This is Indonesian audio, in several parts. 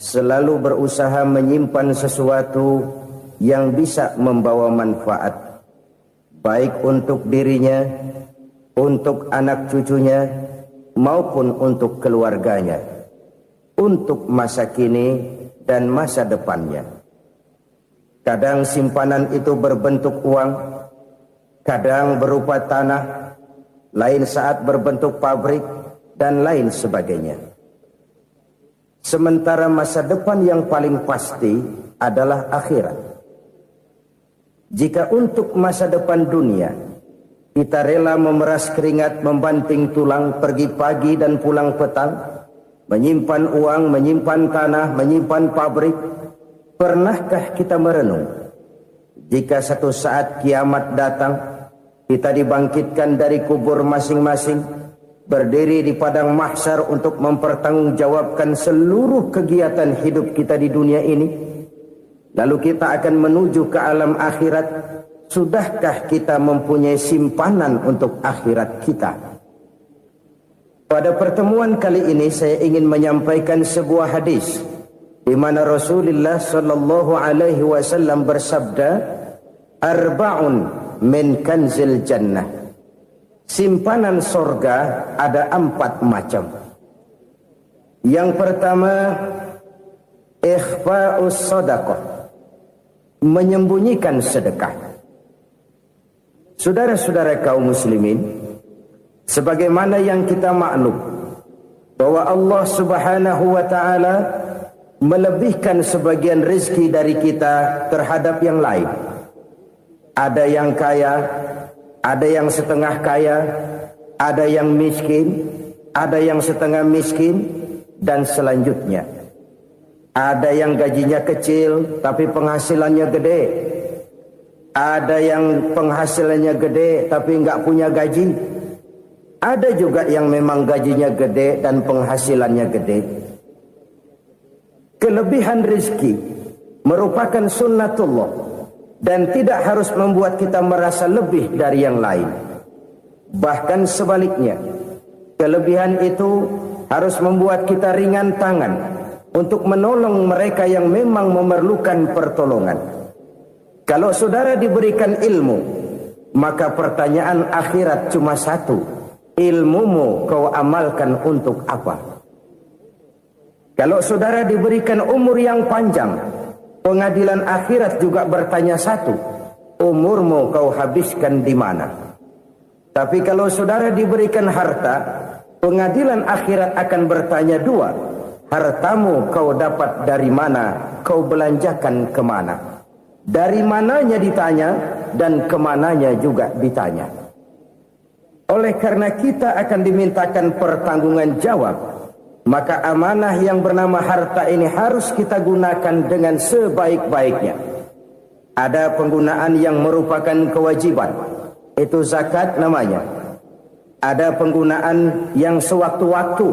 selalu berusaha menyimpan sesuatu yang bisa membawa manfaat, baik untuk dirinya, untuk anak cucunya, maupun untuk keluarganya, untuk masa kini dan masa depannya. Kadang simpanan itu berbentuk uang, kadang berupa tanah, lain saat berbentuk pabrik, dan lain sebagainya. Sementara masa depan yang paling pasti adalah akhirat. Jika untuk masa depan dunia kita rela memeras keringat, membanting tulang, pergi pagi dan pulang petang, menyimpan uang, menyimpan tanah, menyimpan pabrik, pernahkah kita merenung jika satu saat kiamat datang, kita dibangkitkan dari kubur masing-masing, berdiri di padang mahsyar untuk mempertanggungjawabkan seluruh kegiatan hidup kita di dunia ini, lalu kita akan menuju ke alam akhirat. Sudahkah kita mempunyai simpanan untuk akhirat kita? Pada pertemuan kali ini saya ingin menyampaikan sebuah hadis di mana Rasulullah sallallahu alaihi wasallam bersabda, "Arba'un min kanzil jannah." Simpanan sorga ada 4 macam. Yang pertama, ikhfa'us sadaqah, menyembunyikan sedekah. Saudara-saudara kaum muslimin, sebagaimana yang kita maklum bahwa Allah Subhanahu wa taala melebihkan sebagian rezeki dari kita terhadap yang lain. Ada yang kaya, ada yang setengah kaya, ada yang miskin, ada yang setengah miskin, dan selanjutnya. Ada yang gajinya kecil tapi penghasilannya gede. Ada yang penghasilannya gede tapi nggak punya gaji. Ada juga yang memang gajinya gede dan penghasilannya gede. Kelebihan rezeki merupakan sunnatullah dan tidak harus membuat kita merasa lebih dari yang lain. Bahkan sebaliknya, kelebihan itu harus membuat kita ringan tangan untuk menolong mereka yang memang memerlukan pertolongan. Kalau saudara diberikan ilmu, maka pertanyaan akhirat cuma satu: ilmumu kau amalkan untuk apa? Kalau saudara diberikan umur yang panjang, pengadilan akhirat juga bertanya satu: umurmu kau habiskan di mana? Tapi kalau saudara diberikan harta, pengadilan akhirat akan bertanya 2: hartamu kau dapat dari mana? Kau belanjakan kemana? Dari mananya ditanya dan kemananya juga ditanya. Oleh karena kita akan dimintakan pertanggungan jawab, maka amanah yang bernama harta ini harus kita gunakan dengan sebaik-baiknya. Ada penggunaan yang merupakan kewajiban, itu zakat namanya. Ada penggunaan yang sewaktu-waktu,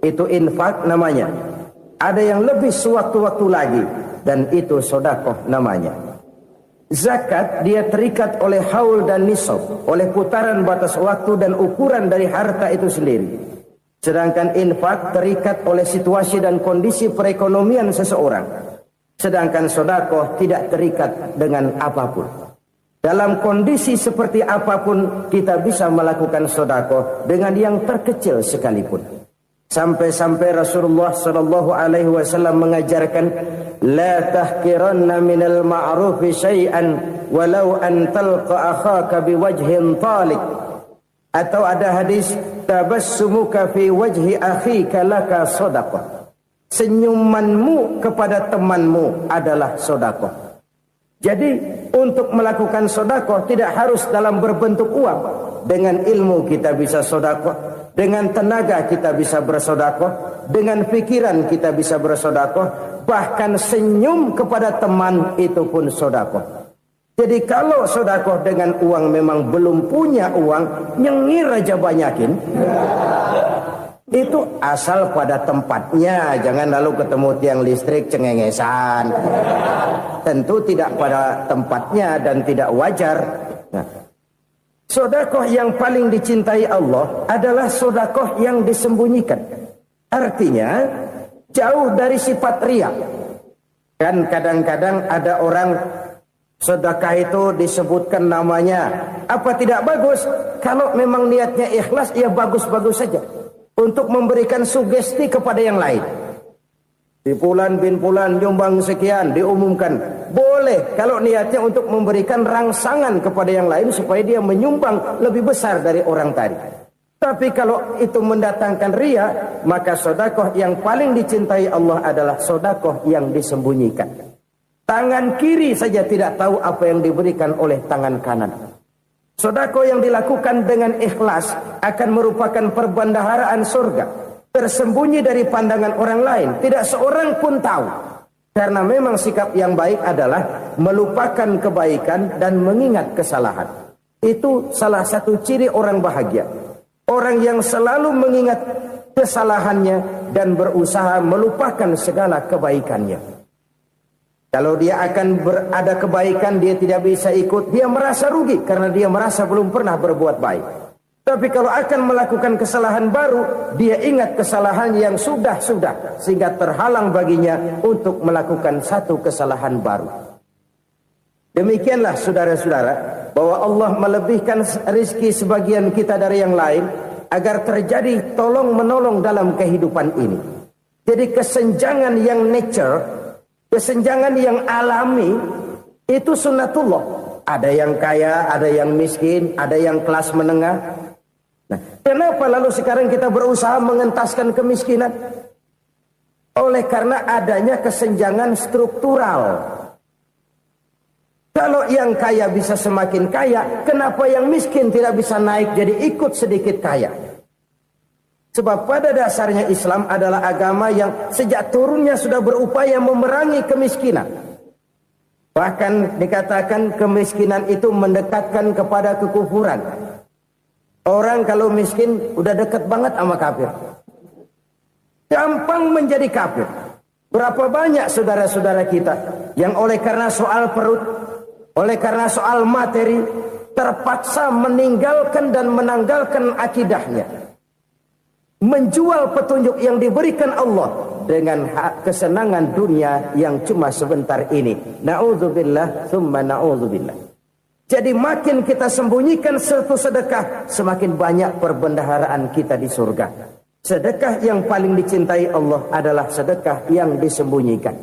itu infak namanya. Ada yang lebih sewaktu-waktu lagi, dan itu sedekah namanya. Zakat dia terikat oleh haul dan nisab, oleh putaran batas waktu dan ukuran dari harta itu sendiri. Sedangkan infak terikat oleh situasi dan kondisi perekonomian seseorang. Sedangkan sedekah tidak terikat dengan apapun. Dalam kondisi seperti apapun kita bisa melakukan sedekah dengan yang terkecil sekalipun. Sampai-sampai Rasulullah sallallahu alaihi wasallam mengajarkan, la tahqiranna minal ma'rufi syai'an walau an talqa akhaka biwajhin talik. Atau ada hadis, tabassumuka fi wajhi akhika laka shadaqah. Senyumanmu kepada temanmu adalah sedekah. Jadi untuk melakukan sedekah tidak harus dalam berbentuk uang. Dengan ilmu kita bisa sedekah. Dengan tenaga kita bisa bersedekah, dengan pikiran kita bisa bersedekah, bahkan senyum kepada teman itu pun sedekah. Jadi kalau sedekah dengan uang memang belum punya uang, nyengir aja banyakin. Itu asal pada tempatnya, jangan lalu ketemu tiang listrik cengengesan. Tentu tidak pada tempatnya dan tidak wajar. Nah, sedekah yang paling dicintai Allah adalah sedekah yang disembunyikan. Artinya, jauh dari sifat riya. Kan kadang-kadang ada orang sedekah itu disebutkan namanya, apa tidak bagus? Kalau memang niatnya ikhlas, ya bagus-bagus saja. Untuk memberikan sugesti kepada yang lain. Di Fulan bin Fulan nyumbang sekian, diumumkan. Boleh kalau niatnya untuk memberikan rangsangan kepada yang lain supaya dia menyumbang lebih besar dari orang tadi. Tapi kalau itu mendatangkan riya, maka sedekah yang paling dicintai Allah adalah sedekah yang disembunyikan. Tangan kiri saja tidak tahu apa yang diberikan oleh tangan kanan. Sedekah yang dilakukan dengan ikhlas akan merupakan perbendaharaan surga, tersembunyi dari pandangan orang lain, tidak seorang pun tahu. Karena memang sikap yang baik adalah melupakan kebaikan dan mengingat kesalahan. Itu salah satu ciri orang bahagia. Orang yang selalu mengingat kesalahannya dan berusaha melupakan segala kebaikannya. Kalau dia akan ada kebaikan, dia tidak bisa ikut, dia merasa rugi karena dia merasa belum pernah berbuat baik. Tapi kalau akan melakukan kesalahan baru, dia ingat kesalahan yang sudah-sudah, sehingga terhalang baginya untuk melakukan satu kesalahan baru. Demikianlah saudara-saudara, bahwa Allah melebihkan rizki sebagian kita dari yang lain, agar terjadi tolong-menolong dalam kehidupan ini. Jadi kesenjangan yang nature, kesenjangan yang alami, itu sunnatullah. Ada yang kaya, ada yang miskin, ada yang kelas menengah. Nah, kenapa lalu sekarang kita berusaha mengentaskan kemiskinan? Oleh karena adanya kesenjangan struktural. Kalau yang kaya bisa semakin kaya, kenapa yang miskin tidak bisa naik jadi ikut sedikit kaya? Sebab pada dasarnya Islam adalah agama yang sejak turunnya sudah berupaya memerangi kemiskinan. Bahkan dikatakan kemiskinan itu mendekatkan kepada kekufuran. Orang kalau miskin udah dekat banget sama kafir. Gampang menjadi kafir. Berapa banyak saudara-saudara kita yang oleh karena soal perut, oleh karena soal materi, terpaksa meninggalkan dan menanggalkan akidahnya. Menjual petunjuk yang diberikan Allah dengan kesenangan dunia yang cuma sebentar ini. Na'udzubillah, thumma na'udzubillah. Jadi makin kita sembunyikan satu sedekah, semakin banyak perbendaharaan kita di surga. Sedekah yang paling dicintai Allah adalah sedekah yang disembunyikan.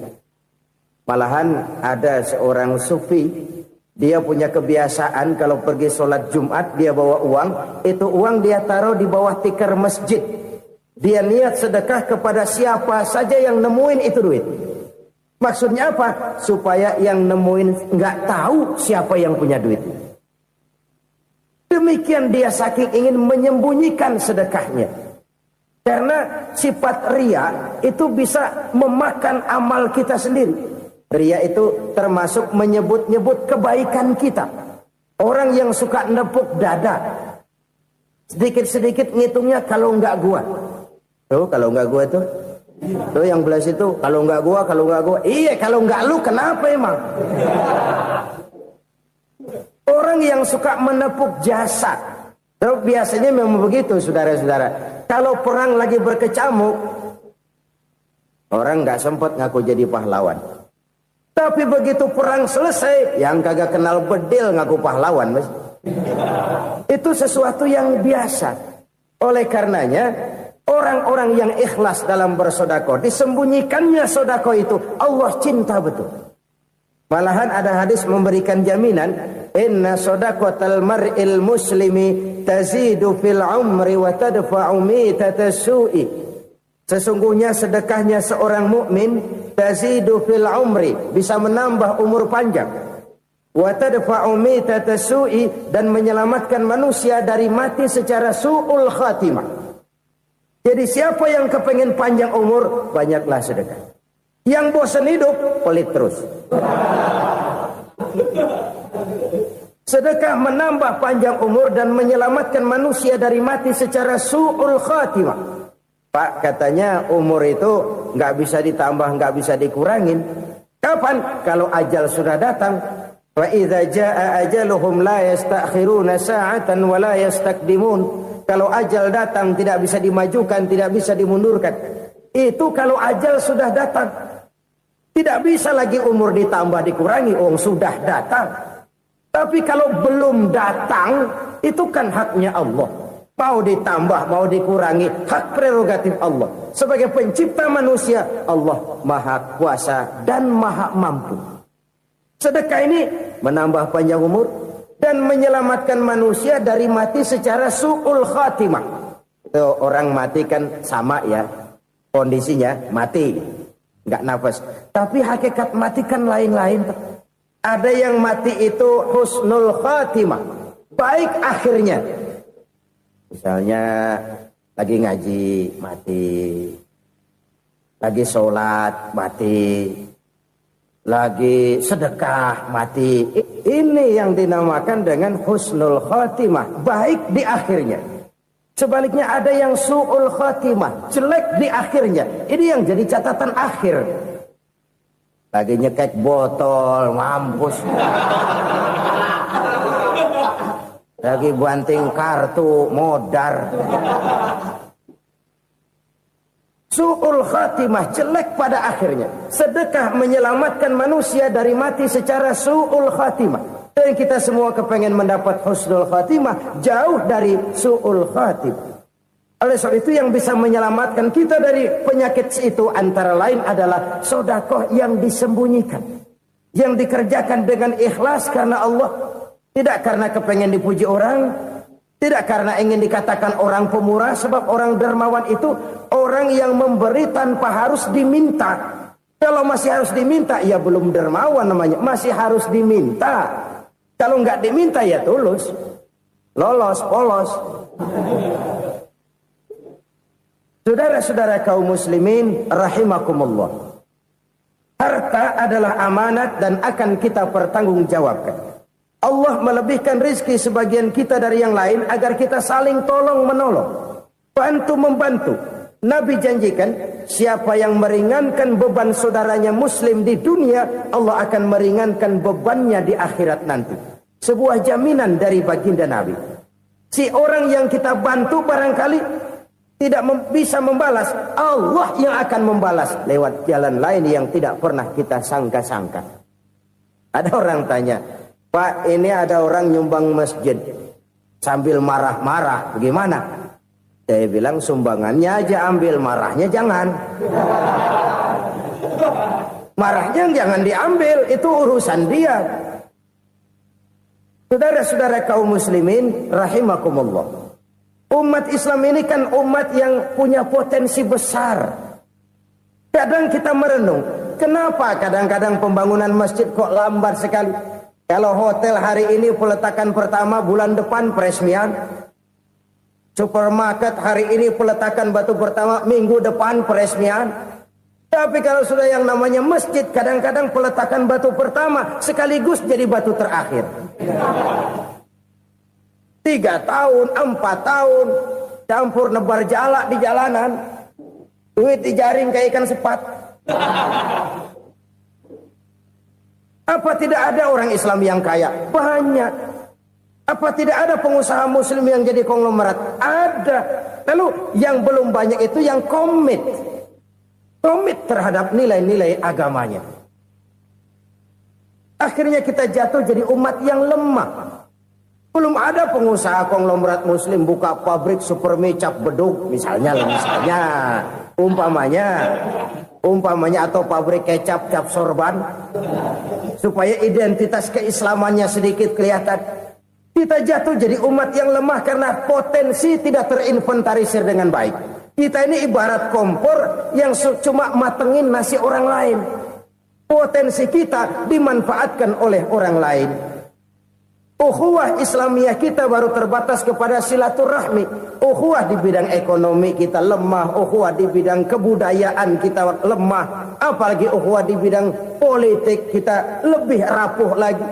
Malahan ada seorang sufi, dia punya kebiasaan kalau pergi sholat Jumat dia bawa uang, itu uang dia taruh di bawah tikar masjid. Dia niat sedekah kepada siapa saja yang nemuin itu duit. Maksudnya apa? Supaya yang nemuin nggak tahu siapa yang punya duit. Demikian dia saking ingin menyembunyikan sedekahnya. Karena sifat riya itu bisa memakan amal kita sendiri. Riya itu termasuk menyebut-nyebut kebaikan kita. Orang yang suka nepuk dada, sedikit-sedikit ngitungnya kalau nggak gua. Tuh kalau nggak gua tuh yang belah situ, kalau nggak gua. Iya, kalau nggak lu kenapa emang? Orang yang suka menepuk jasad, tuh biasanya memang begitu, saudara-saudara. Kalau perang lagi berkecamuk, orang nggak sempat ngaku jadi pahlawan. Tapi begitu perang selesai, yang kagak kenal bedil ngaku pahlawan, mas. Itu sesuatu yang biasa. Oleh karenanya, orang-orang yang ikhlas dalam bersedekah, disembunyikannya sedekah itu, Allah cinta betul. Malahan ada hadis memberikan jaminan, inna sedaqatal mar'il muslimi tazidu fil umri wa tadfa'u mitatas su'i. Sesungguhnya sedekahnya seorang mukmin tazidu fil umri, bisa menambah umur panjang. Wa tadfa'u mitatas su'i, dan menyelamatkan manusia dari mati secara su'ul khatimah. Jadi siapa yang kepengen panjang umur, banyaklah sedekah. Yang bosan hidup, pelit terus. Sedekah menambah panjang umur dan menyelamatkan manusia dari mati secara su'ul khatimah. Pak, katanya umur itu nggak bisa ditambah, nggak bisa dikurangin. Kapan? Kalau ajal sudah datang. Wa idza jaa ajaluhum la yastakhiruna sa'atan wa la yastakdimun. Kalau ajal datang tidak bisa dimajukan, tidak bisa dimundurkan. Itu kalau ajal sudah datang. Tidak bisa lagi umur ditambah dikurangi, sudah datang. Tapi kalau belum datang, itu kan haknya Allah. Mau ditambah, mau dikurangi, hak prerogatif Allah. Sebagai pencipta manusia, Allah Maha Kuasa dan Maha Mampu. Sedekah ini menambah panjang umur dan menyelamatkan manusia dari mati secara su'ul khatimah. Itu orang mati kan sama ya, kondisinya mati, nggak nafas. Tapi hakikat mati kan lain-lain. Ada yang mati itu husnul khatimah, baik akhirnya. Misalnya lagi ngaji mati, lagi sholat mati, lagi sedekah mati. Ini yang dinamakan dengan husnul khatimah, baik di akhirnya. Sebaliknya ada yang su'ul khatimah, jelek di akhirnya. Ini yang jadi catatan akhir. Lagi nyekek botol, mampus. Lagi banting kartu, modar. Su'ul khatimah, jelek pada akhirnya. Sedekah menyelamatkan manusia dari mati secara su'ul khatimah. Dan kita semua kepengen mendapat husnul khatimah, jauh dari su'ul khatimah. Oleh sebab itu yang bisa menyelamatkan kita dari penyakit itu antara lain adalah sedekah yang disembunyikan. Yang dikerjakan dengan ikhlas karena Allah. Tidak karena kepengen dipuji orang, tidak karena ingin dikatakan orang pemurah, sebab orang dermawan itu orang yang memberi tanpa harus diminta. Kalau masih harus diminta, ya belum dermawan namanya, masih harus diminta. Kalau nggak diminta ya tulus, lolos, polos. Saudara-saudara kaum muslimin rahimakumullah. Harta adalah amanat dan akan kita pertanggungjawabkan. Allah melebihkan rizki sebagian kita dari yang lain agar kita saling tolong menolong, bantu membantu. Nabi janjikan siapa yang meringankan beban saudaranya muslim di dunia, Allah akan meringankan bebannya di akhirat nanti. Sebuah jaminan dari baginda Nabi. Si orang yang kita bantu barangkali tidak bisa membalas, Allah yang akan membalas lewat jalan lain yang tidak pernah kita sangka-sangka. Ada orang tanya, Pak, ini ada orang nyumbang masjid sambil marah-marah, bagaimana? Saya bilang sumbangannya aja ambil, marahnya jangan. Marahnya jangan diambil, itu urusan dia. Saudara-saudara kaum muslimin rahimakumullah. Umat Islam ini kan umat yang punya potensi besar. Kadang kita merenung, kenapa kadang-kadang pembangunan masjid kok lambat sekali? Kalau hotel hari ini peletakan pertama, bulan depan peresmian. Supermarket hari ini peletakan batu pertama, minggu depan peresmian. Tapi kalau sudah yang namanya masjid, kadang-kadang peletakan batu pertama sekaligus jadi batu terakhir. 3 tahun, 4 tahun, campur nebar jalak di jalanan, duit dijaring kayak ikan sepat. Apa tidak ada orang Islam yang kaya? Banyak. Apa tidak ada pengusaha muslim yang jadi konglomerat? Ada. Lalu yang belum banyak itu yang komit terhadap nilai-nilai agamanya. Akhirnya kita jatuh jadi umat yang lemah. Belum ada pengusaha konglomerat muslim buka pabrik supermi cap beduk misalnya umpamanya atau pabrik kecap cap sorban supaya identitas keislamannya sedikit kelihatan. Kita jatuh jadi umat yang lemah karena potensi tidak terinventarisir dengan baik. Kita ini ibarat kompor yang cuma matengin nasi orang lain. Potensi kita dimanfaatkan oleh orang lain. Ukhuwah Islamiyah kita baru terbatas kepada silaturahmi. Ukhuwah di bidang ekonomi kita lemah, ukhuwah di bidang kebudayaan kita lemah, apalagi ukhuwah di bidang politik kita lebih rapuh lagi.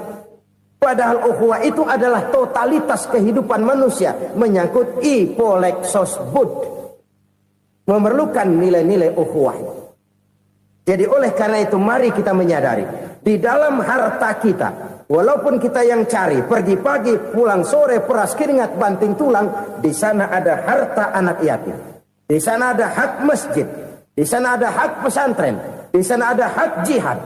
Padahal ukhuwah itu adalah totalitas kehidupan manusia, menyangkut ipolexosbud, memerlukan nilai-nilai ukhuwah. Jadi oleh karena itu mari kita menyadari di dalam harta kita, walaupun kita yang cari, pergi pagi, pulang sore, peras keringat, banting tulang, di sana ada harta anak yatim. Di sana ada hak masjid. Di sana ada hak pesantren, di sana ada hak jihad.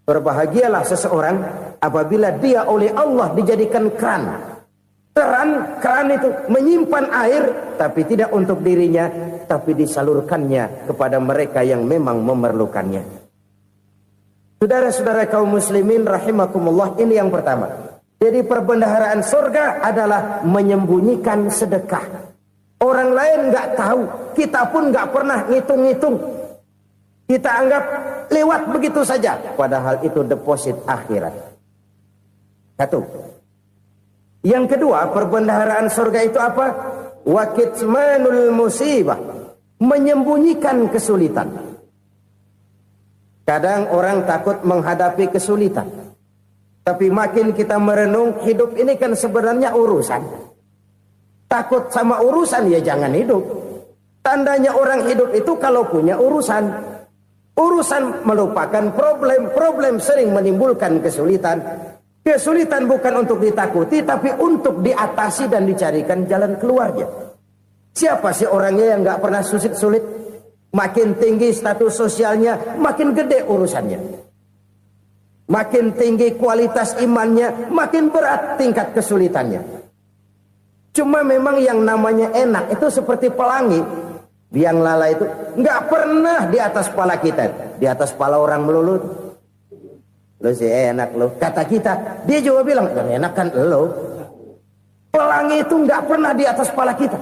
Berbahagialah seseorang apabila dia oleh Allah dijadikan keran. Keran itu menyimpan air, tapi tidak untuk dirinya, tapi disalurkannya kepada mereka yang memang memerlukannya. Saudara-saudara kaum muslimin rahimakumullah, ini yang pertama. Jadi perbendaharaan surga adalah menyembunyikan sedekah. Orang lain nggak tahu, kita pun nggak pernah ngitung-ngitung. Kita anggap lewat begitu saja, padahal itu deposit akhirat. Satu. Yang kedua, perbendaharaan surga itu apa? Wa kitmanul musibah, menyembunyikan kesulitan. Kadang orang takut menghadapi kesulitan. Tapi makin kita merenung, hidup ini kan sebenarnya urusan. Takut sama urusan, ya jangan hidup. Tandanya orang hidup itu kalau punya urusan. Urusan melupakan problem. Problem sering menimbulkan kesulitan. Kesulitan bukan untuk ditakuti, tapi untuk diatasi dan dicarikan jalan keluarnya. Siapa sih orangnya yang gak pernah sulit-sulit? Makin tinggi status sosialnya, makin gede urusannya. Makin tinggi kualitas imannya, makin berat tingkat kesulitannya. Cuma memang yang namanya enak itu seperti pelangi. Biang lala itu nggak pernah di atas kepala kita, di atas kepala orang melulu. Lo sih enak lo, kata kita. Dia juga bilang, yang enak kan lo. Pelangi itu nggak pernah di atas kepala kita.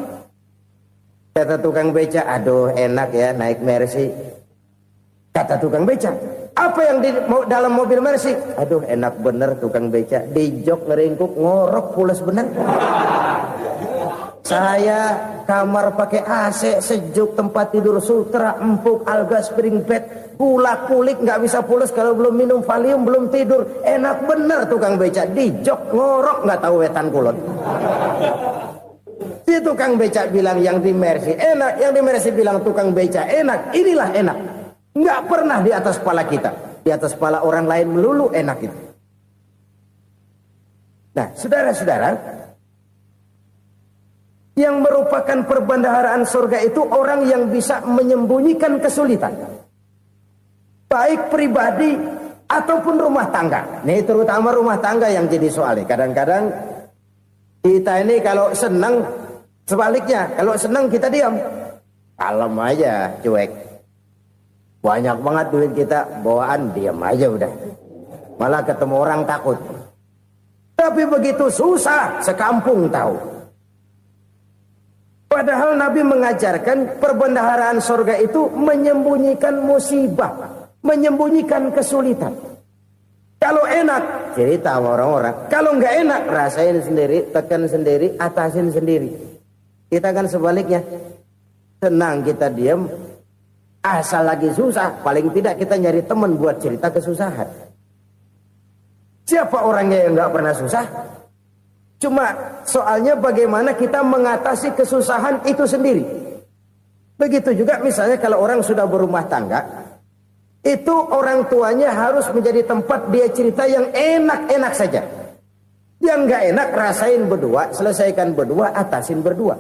Kata tukang beca, aduh enak ya naik Mercy. Kata tukang beca, apa yang di dalam mobil Mercy? Aduh enak bener tukang beca, di jok ngeringkuk ngorok pulas bener. Saya kamar pakai AC sejuk, tempat tidur sutra empuk, alga spring bed, kulak kulik nggak bisa pulas kalau belum minum Valium, belum tidur. Enak bener tukang beca, di jok ngorok nggak tahu wetan kulon. Si tukang beca bilang yang di Mercy enak, yang di Mercy bilang tukang beca enak. Inilah enak. Nggak pernah di atas kepala kita, di atas kepala orang lain melulu enak itu. Nah, saudara-saudara, yang merupakan perbendaharaan surga itu orang yang bisa menyembunyikan kesulitan, baik pribadi ataupun rumah tangga. Nih terutama rumah tangga yang jadi soalnya. Kadang-kadang kita ini kalau senang, sebaliknya kalau senang kita diam, kalem aja, cuek. Banyak banget duit kita, bawaan diam aja udah. Malah ketemu orang takut. Tapi begitu susah, sekampung tahu. Padahal Nabi mengajarkan perbendaharaan surga itu menyembunyikan musibah, menyembunyikan kesulitan. Kalau enak, cerita sama orang-orang. Kalau nggak enak, rasain sendiri, tekan sendiri, atasin sendiri. Kita kan sebaliknya. Senang kita diam, asal lagi susah, paling tidak kita nyari teman buat cerita kesusahan. Siapa orangnya yang nggak pernah susah? Cuma soalnya bagaimana kita mengatasi kesusahan itu sendiri. Begitu juga misalnya kalau orang sudah berumah tangga, itu orang tuanya harus menjadi tempat dia cerita yang enak-enak saja. Yang nggak enak rasain berdua, selesaikan berdua, atasin berdua.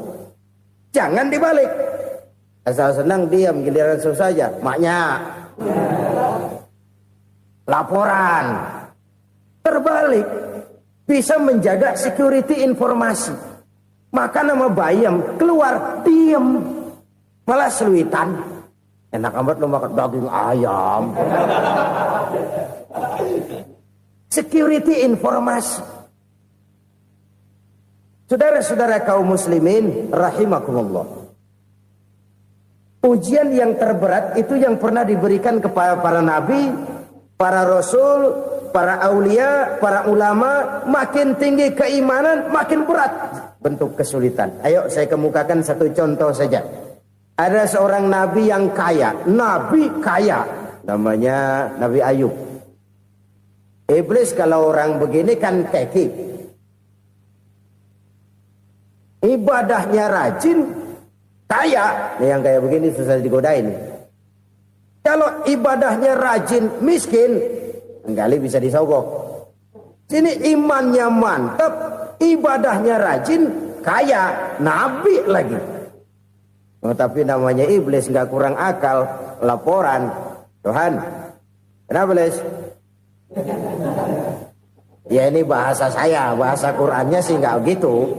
Jangan dibalik. Asal senang diam, giliran susah saja. Maknya laporan. Terbalik. Bisa menjaga security informasi. Makan sama bayam, keluar diem, malah seluitan. Enak amat lo makan daging ayam. Security informasi. Saudara-saudara kaum muslimin rahimakumullah. Ujian yang terberat itu yang pernah diberikan kepada para nabi, para rasul, para aulia, para ulama. Makin tinggi keimanan, makin berat bentuk kesulitan. Ayo saya kemukakan satu contoh saja. Ada seorang nabi yang kaya, nabi kaya, namanya Nabi Ayub. Iblis kalau orang begini kan keki, ibadahnya rajin, kaya. Nih yang kayak begini susah digodain. Kalau ibadahnya rajin, miskin, kali bisa disogok. Sini imannya mantap, ibadahnya rajin, kaya, nabi lagi. Tapi namanya iblis nggak kurang akal. Laporan, Tuhan, kenapa Les? Ya ini bahasa saya, bahasa Qur'annya sih nggak gitu.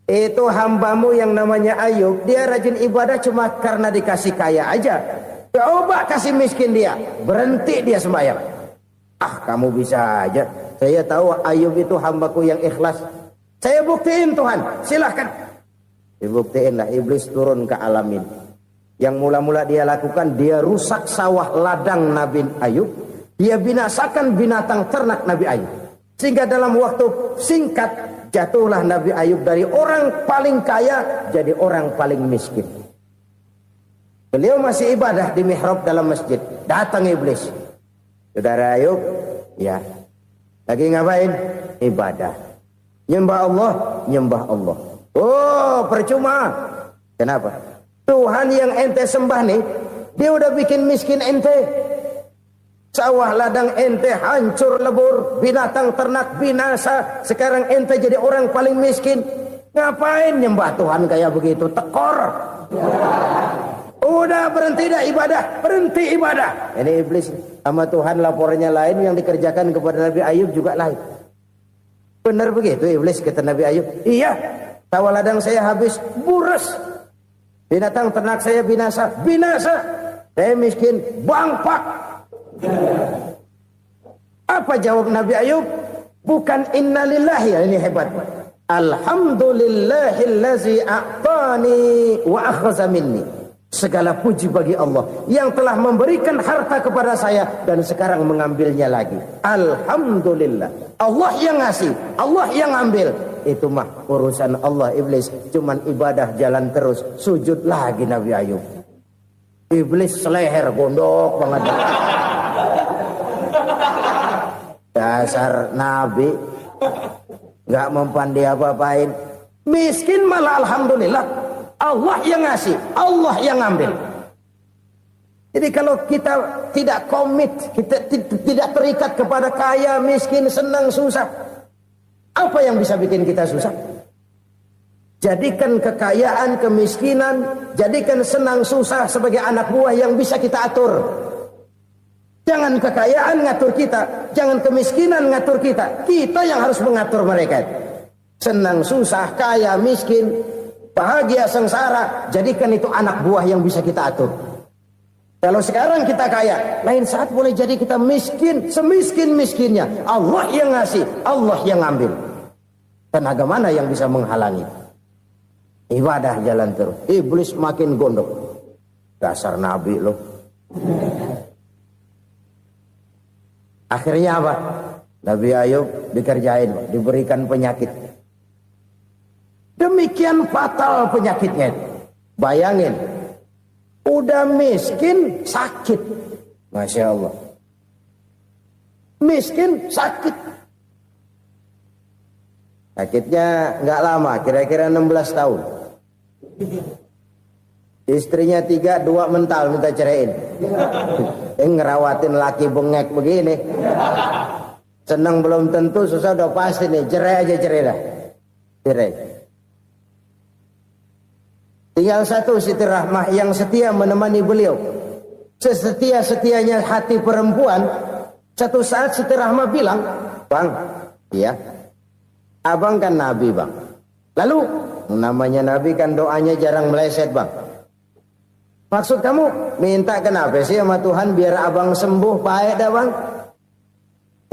Itu hambamu yang namanya Ayub, dia rajin ibadah cuma karena dikasih kaya aja. Coba kasih miskin dia, berhenti dia sembahyang. Ah, kamu bisa aja. Saya tahu Ayub itu hambaku yang ikhlas. Saya buktiin Tuhan, silahkan. Dibuktiin lah, iblis turun ke alamin. Yang mula-mula dia lakukan, dia rusak sawah ladang Nabi Ayub. Dia binasakan binatang ternak Nabi Ayub. Sehingga dalam waktu singkat, jatuhlah Nabi Ayub dari orang paling kaya, jadi orang paling miskin. Beliau masih ibadah di mihrab dalam masjid. Datang iblis. Saudara Ayub, ya. Lagi ngapain? Ibadah. Nyembah Allah, nyembah Allah. Oh, percuma. Kenapa? Tuhan yang ente sembah nih, dia udah bikin miskin ente. Sawah ladang ente hancur lebur, binatang ternak binasa. Sekarang ente jadi orang paling miskin. Ngapain nyembah Tuhan kayak begitu? Tekor. Udah berhenti dah ibadah, berhenti ibadah. Ini iblis sama Tuhan laporannya lain, yang dikerjakan kepada Nabi Ayub juga lain. Benar begitu iblis kata Nabi Ayub? Iya, sawah ladang saya habis, buras. Binatang ternak saya binasa, binasa. Saya miskin, bangpak. Apa jawab Nabi Ayub? Bukan innalillahi, ya ini hebat. Alhamdulillahillazi a'tani wa akhza minni. Segala puji bagi Allah yang telah memberikan harta kepada saya dan sekarang mengambilnya lagi. Alhamdulillah. Allah yang ngasih, Allah yang ambil. Itu mah urusan Allah. Iblis cuman ibadah jalan terus, sujud lagi Nabi Ayub. Iblis seleher gondok banget. Dasar Nabi nggak mempan dia apa-apain. Miskin malah alhamdulillah. Allah yang ngasih, Allah yang ambil. Jadi kalau kita tidak komit, kita tidak terikat kepada kaya, miskin, senang, susah, apa yang bisa bikin kita susah? Jadikan kekayaan, kemiskinan, jadikan senang, susah sebagai anak buah yang bisa kita atur. Jangan kekayaan ngatur kita, jangan kemiskinan ngatur kita. Kita yang harus mengatur mereka. Senang, susah, kaya, miskin, bahagia, sengsara, jadikan itu anak buah yang bisa kita atur. Kalau sekarang kita kaya, lain saat boleh jadi kita miskin, semiskin-miskinnya. Allah yang ngasih, Allah yang ambil. Tenaga mana yang bisa menghalangi? Ibadah jalan terus. Iblis makin gondok. Dasar Nabi loh. Akhirnya apa? Nabi Ayub dikerjain, diberikan penyakit. Demikian fatal penyakitnya. Bayangin, udah miskin sakit. Masya Allah. Miskin sakit. Sakitnya nggak lama, kira-kira 16 tahun. Istrinya 3, 2 mental minta ceraiin. Ngerawatin laki bengek begini. Senang belum tentu, susah udah pasti nih. Cerai aja, cerai dah. Cerai. Tinggal satu Siti Rahmah yang setia menemani beliau. Sesetia-setianya hati perempuan. Satu saat Siti Rahmah bilang, "Bang, iya, abang kan Nabi, Bang. Lalu, namanya Nabi kan doanya jarang meleset, Bang. Maksud kamu minta kenapa sih sama Tuhan biar abang sembuh, baik dah, Bang?"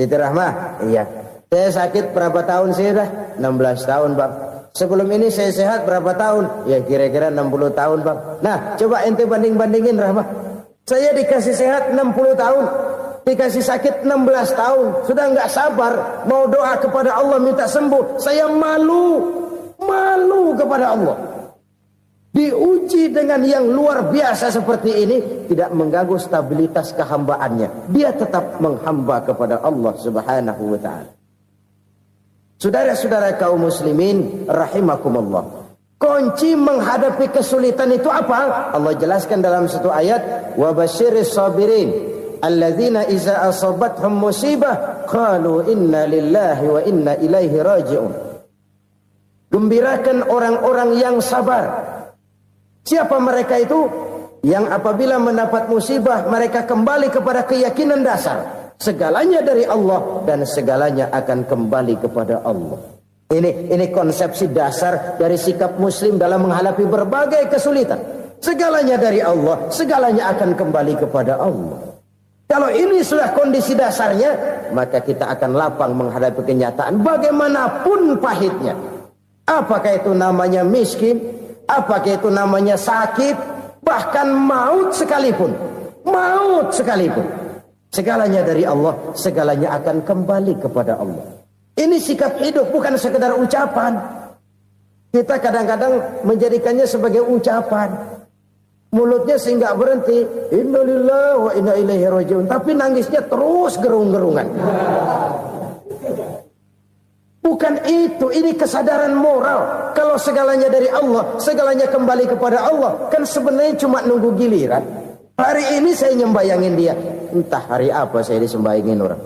Siti Rahmah, iya. Saya sakit berapa tahun sih dah? 16 tahun, Bang. Sebelum ini saya sehat berapa tahun? Ya kira-kira 60 tahun, Bang. Nah, coba ente banding-bandingin, Rahmah. Saya dikasih sehat 60 tahun. Dikasih sakit 16 tahun. Sudah nggak sabar. Mau doa kepada Allah minta sembuh. Saya malu. Malu kepada Allah. Diuji dengan yang luar biasa seperti ini, tidak mengganggu stabilitas kehambaannya. Dia tetap menghamba kepada Allah Subhanahu wa ta'ala. Saudara-saudara kaum muslimin rahimakumullah. Kunci menghadapi kesulitan itu apa? Allah jelaskan dalam satu ayat, wa basyiris sabirin alladzina iza asabathum musibah qalu inna lillahi wa inna ilaihi raji'un. Gembirakan orang-orang yang sabar Siapa mereka itu? Yang apabila mendapat musibah mereka kembali kepada keyakinan dasar, segalanya dari Allah dan segalanya akan kembali kepada Allah. Ini konsepsi dasar dari sikap muslim dalam menghadapi berbagai kesulitan. Segalanya dari Allah, segalanya akan kembali kepada Allah. Kalau ini sudah kondisi dasarnya, maka kita akan lapang menghadapi kenyataan bagaimanapun pahitnya. Apakah itu namanya miskin, apakah itu namanya sakit, bahkan maut sekalipun. Maut sekalipun. Segalanya dari Allah, segalanya akan kembali kepada Allah. Ini sikap hidup, bukan sekedar ucapan. Kita kadang-kadang menjadikannya sebagai ucapan. Mulutnya sehingga berhenti, innalillahi wa inna ilaihi rajiun, tapi nangisnya terus gerung-gerungan. Bukan itu, ini kesadaran moral. Kalau segalanya dari Allah, segalanya kembali kepada Allah, kan sebenarnya cuma nunggu giliran. Hari ini saya nyembayangin dia, entah hari apa saya disembayangin orang.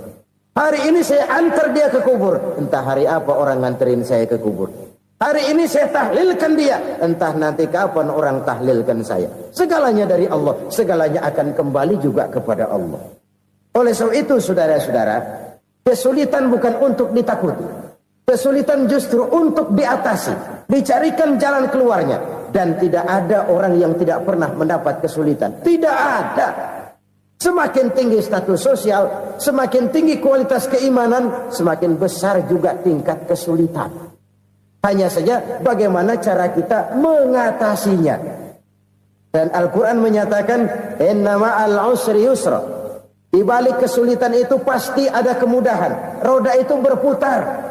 Hari ini saya antar dia ke kubur, entah hari apa orang nganterin saya ke kubur. Hari ini saya tahlilkan dia, entah nanti kapan orang tahlilkan saya. Segalanya dari Allah, segalanya akan kembali juga kepada Allah. Oleh sebab itu saudara-saudara, kesulitan bukan untuk ditakuti. Kesulitan justru untuk diatasi, dicarikan jalan keluarnya. Dan tidak ada orang yang tidak pernah mendapat kesulitan. Tidak ada. Semakin tinggi status sosial, semakin tinggi kualitas keimanan, semakin besar juga tingkat kesulitan. Hanya saja bagaimana cara kita mengatasinya. Dan Al-Quran menyatakan, inna ma'al usri yusra. Di balik kesulitan itu pasti ada kemudahan. Roda itu berputar.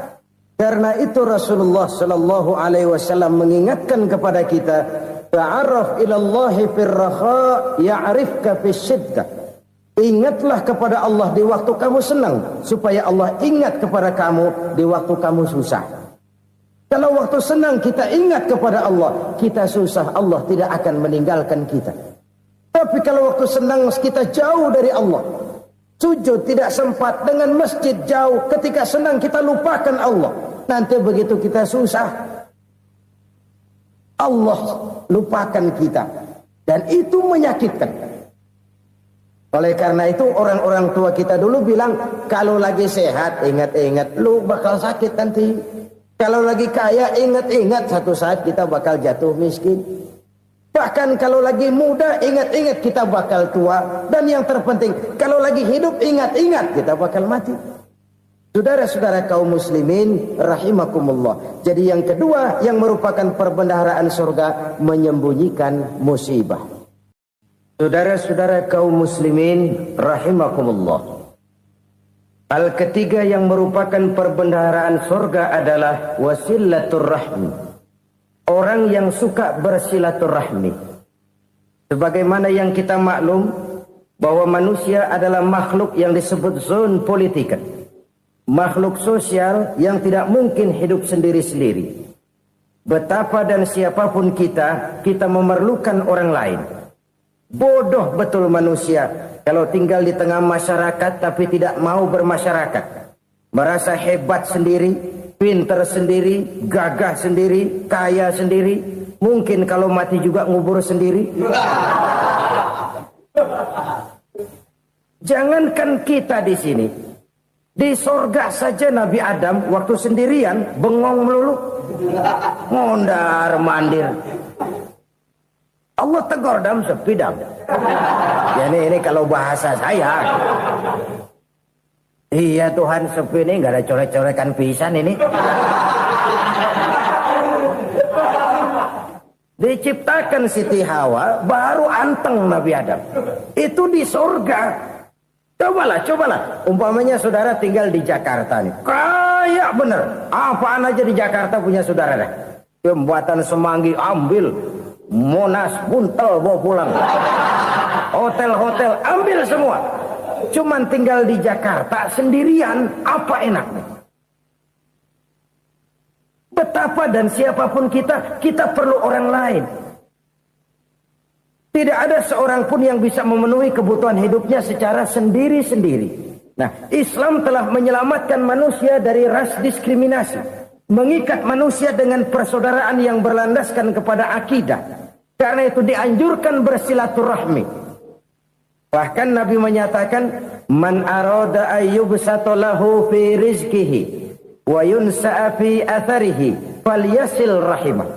Karena itu Rasulullah sallallahu alaihi wasallam mengingatkan kepada kita, ta'arraf ilallahi fir raha ya'rifka fis syiddah. Ingatlah kepada Allah di waktu kamu senang, supaya Allah ingat kepada kamu di waktu kamu susah. Kalau waktu senang kita ingat kepada Allah, kita susah, Allah tidak akan meninggalkan kita. Tapi kalau waktu senang kita jauh dari Allah, sujud tidak sempat, dengan masjid jauh, ketika senang kita lupakan Allah. Nanti begitu kita susah, Allah lupakan kita. Dan itu menyakitkan. Oleh karena itu orang-orang tua kita dulu bilang, kalau lagi sehat ingat-ingat lu bakal sakit nanti. Kalau lagi kaya ingat-ingat satu saat kita bakal jatuh miskin. Bahkan kalau lagi muda ingat-ingat kita bakal tua. Dan yang terpenting kalau lagi hidup ingat-ingat kita bakal mati. Saudara-saudara kaum muslimin rahimakumullah. Jadi yang kedua yang merupakan perbendaharaan surga, menyembunyikan musibah. Saudara-saudara kaum muslimin rahimakumullah. Hal ketiga yang merupakan perbendaharaan surga adalah wasilatur rahmi. Orang yang suka bersilaturahmi. Sebagaimana yang kita maklum bahwa manusia adalah makhluk yang disebut zon politika. Makhluk sosial yang tidak mungkin hidup sendiri-sendiri. Betapa dan siapapun kita memerlukan orang lain. Bodoh betul manusia kalau tinggal di tengah masyarakat tapi tidak mau bermasyarakat. Merasa hebat sendiri, pintar sendiri, gagah sendiri, kaya sendiri. Mungkin kalau mati juga ngubur sendiri. Jangankan kita di sini, di sorga saja Nabi Adam waktu sendirian bengong melulu, ngondar mandir. Allah tegur dam sepi dam. Ya ini kalau bahasa saya. Iya Tuhan sepi ini nggak ada coret-coretan pisan ini. Diciptakan Siti Hawa baru anteng Nabi Adam. Itu di surga. Cobalah. Umpamanya saudara tinggal di Jakarta nih. Kayak bener. Apaan aja di Jakarta punya saudara dah. Jembatan Semanggi ambil. Monas buntel bawa pulang. Hotel-hotel ambil semua. Cuman tinggal di Jakarta sendirian, apa enaknya? Betapa dan siapapun kita perlu orang lain. Tidak ada seorang pun yang bisa memenuhi kebutuhan hidupnya secara sendiri-sendiri. Nah, Islam telah menyelamatkan manusia dari ras diskriminasi. Mengikat manusia dengan persaudaraan yang berlandaskan kepada akidah. Karena itu dianjurkan bersilaturahmi. Bahkan Nabi menyatakan, man arada ayyubsata lahu fi rizqihi wa yunsa'a fi atharihi falyasil rahimah.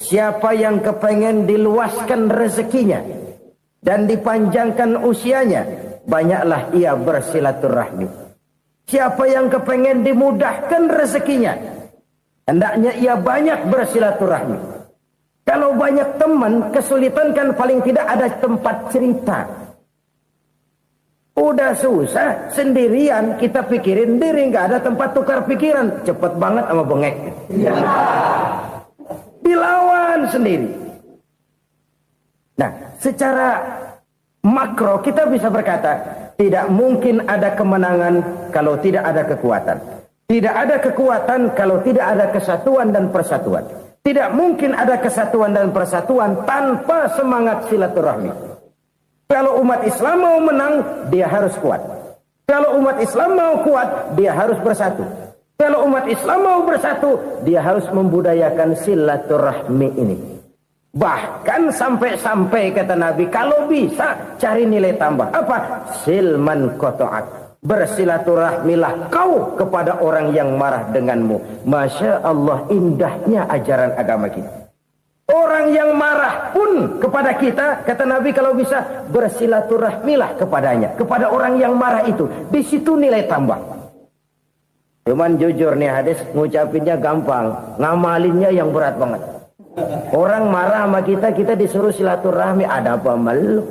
Siapa yang kepengen diluaskan rezekinya dan dipanjangkan usianya, banyaklah ia bersilaturahmi. Siapa yang kepengen dimudahkan rezekinya, hendaknya ia banyak bersilaturahmi. Kalau banyak teman, kesulitan kan paling tidak ada tempat cerita. Udah susah, sendirian kita pikirin diri, nggak ada tempat tukar pikiran. Cepet banget sama bengek. Dilawan sendiri. Nah, secara makro kita bisa berkata, tidak mungkin ada kemenangan kalau tidak ada kekuatan. Tidak ada kekuatan kalau tidak ada kesatuan dan persatuan. Tidak mungkin ada kesatuan dan persatuan tanpa semangat silaturahmi. Kalau umat Islam mau menang, dia harus kuat. Kalau umat Islam mau kuat, dia harus bersatu. Kalau umat Islam mau bersatu, dia harus membudayakan silaturahmi ini. Bahkan sampai-sampai kata Nabi, kalau bisa cari nilai tambah. Apa? Silman qata'ak. Bersilaturahmilah kau kepada orang yang marah denganmu. Masya Allah, indahnya ajaran agama kita. Orang yang marah pun kepada kita, kata Nabi, kalau bisa bersilaturahmilah kepadanya. Kepada orang yang marah itu. Di situ nilai tambah. Cuman jujur nih hadis, ngucapinnya gampang, ngamalinnya yang berat banget. Orang marah sama kita, kita disuruh silaturahmi. Ada apa malu?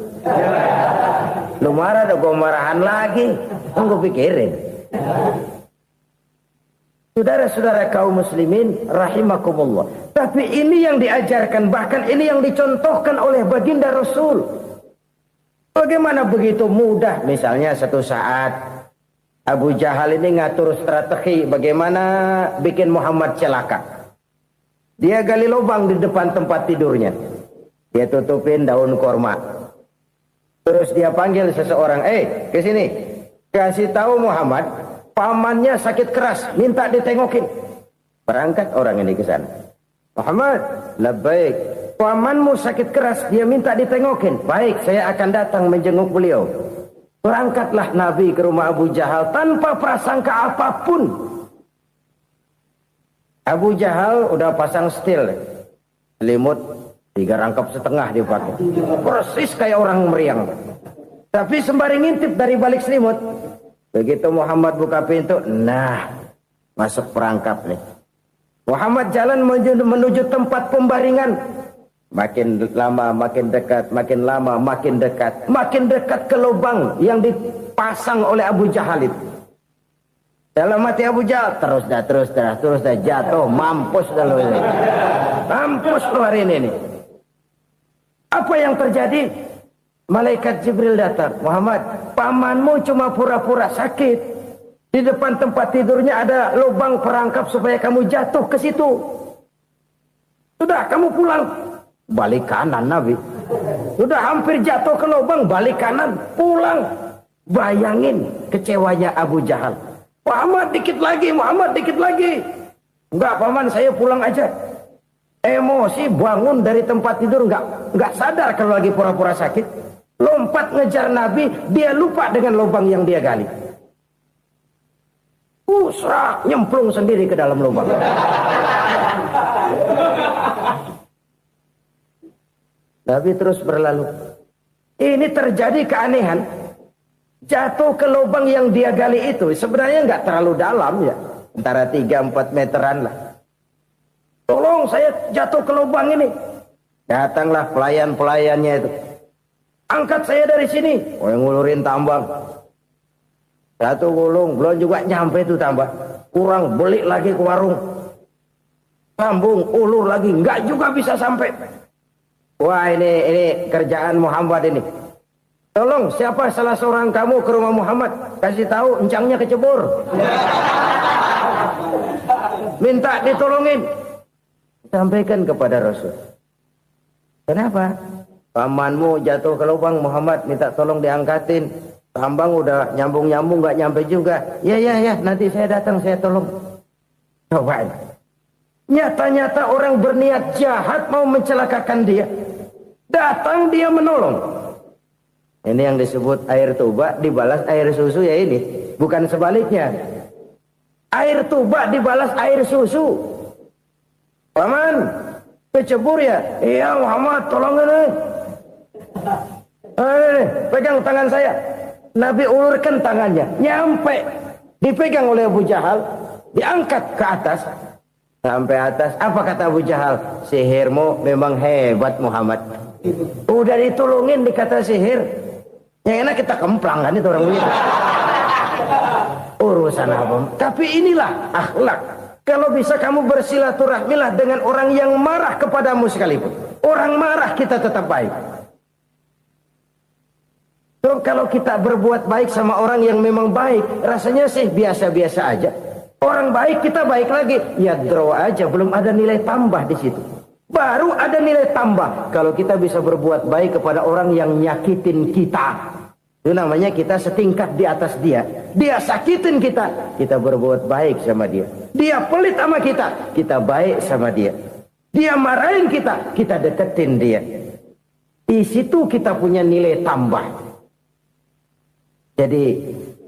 Lu marah, ada gue marahan lagi. Gue pikirin. Saudara-saudara kaum muslimin rahimakumullah. Tapi ini yang diajarkan, bahkan ini yang dicontohkan oleh baginda Rasul. Bagaimana begitu mudah, misalnya satu saat Abu Jahal ini ngatur strategi bagaimana bikin Muhammad celaka. Dia gali lubang di depan tempat tidurnya. Dia tutupin daun korma. Terus dia panggil seseorang, ke sini. Kasih tahu Muhammad, pamannya sakit keras, minta ditengokin. Berangkat orang ini ke sana. Muhammad, labbaik. Pamanmu sakit keras, dia minta ditengokin. Baik, saya akan datang menjenguk beliau. Berangkatlah Nabi ke rumah Abu Jahal tanpa prasangka apapun. Abu Jahal udah pasang setil, selimut 3 rangkap setengah dipakai, persis kayak orang meriang. Tapi sembari ngintip dari balik selimut, begitu Muhammad buka pintu, nah masuk perangkap nih. Muhammad jalan menuju tempat pembaringan. Makin lama makin dekat, makin lama makin dekat, makin dekat ke lubang yang dipasang oleh Abu Jahal itu. Dalam hati Abu Jahal, terus dah jatuh, mampus dah lo ini. Mampus lo hari ini nih. Apa yang terjadi? Malaikat Jibril datang. Muhammad, pamanmu cuma pura-pura sakit. Di depan tempat tidurnya ada lubang perangkap supaya kamu jatuh ke situ. Sudah, kamu pulang. Balik kanan Nabi. Sudah hampir jatuh ke lubang, balik kanan, pulang. Bayangin kecewanya Abu Jahal. Muhammad dikit lagi, Muhammad dikit lagi. Enggak paman, saya pulang aja. Emosi bangun dari tempat tidur, enggak sadar kalau lagi pura-pura sakit. Lompat ngejar Nabi, dia lupa dengan lubang yang dia gali. Serak, nyemplung sendiri ke dalam lubang. Nabi terus berlalu. Ini terjadi keanehan. Jatuh ke lubang yang dia gali itu sebenarnya nggak terlalu dalam ya, antara 3-4 meteran lah. Tolong saya jatuh ke lubang ini. Datanglah pelayan-pelayannya itu. Angkat saya dari sini. Oh, yang ngulurin tambang. Satu gulung, belum juga nyampe itu tambah. Kurang, beli lagi ke warung. Sambung, ulur lagi, nggak juga bisa sampai. Wah, ini kerjaan Muhammad ini. Tolong, siapa salah seorang kamu ke rumah Muhammad, kasih tahu encangnya kecebur. Minta ditolongin. Sampaikan kepada Rasul. Kenapa? Pamanmu jatuh ke lubang, Muhammad minta tolong diangkatin. Tambang udah nyambung-nyambung nggak nyampe juga. Ya, nanti saya datang, saya tolong. Coba. Nyata-nyata orang berniat jahat mau mencelakakan dia. Datang dia menolong. Ini yang disebut air tuba dibalas air susu ya ini. Bukan sebaliknya. Air tuba dibalas air susu. Paman, kecebur ya? Iya Muhammad, tolong ini. Pegang tangan saya. Nabi ulurkan tangannya. Nyampe. Dipegang oleh Abu Jahal. Diangkat ke atas. Sampai atas. Apa kata Abu Jahal? Sihirmu memang hebat Muhammad. Udah ditolongin dikata sihir. Yang enak kita kemplang kan itu orang begitu. Urusan apa? Tapi inilah akhlak. Kalau bisa kamu bersilaturahmilah dengan orang yang marah kepadamu sekalipun. Orang marah kita tetap baik. So, kalau kita berbuat baik sama orang yang memang baik, rasanya sih biasa-biasa aja. Orang baik kita baik lagi. Ya draw aja, belum ada nilai tambah di situ. Baru ada nilai tambah kalau kita bisa berbuat baik kepada orang yang nyakitin kita. Itu namanya kita setingkat di atas dia. Dia sakitin kita, kita berbuat baik sama dia. Dia pelit sama kita, kita baik sama dia. Dia marahin kita, kita deketin dia. Di situ kita punya nilai tambah. Jadi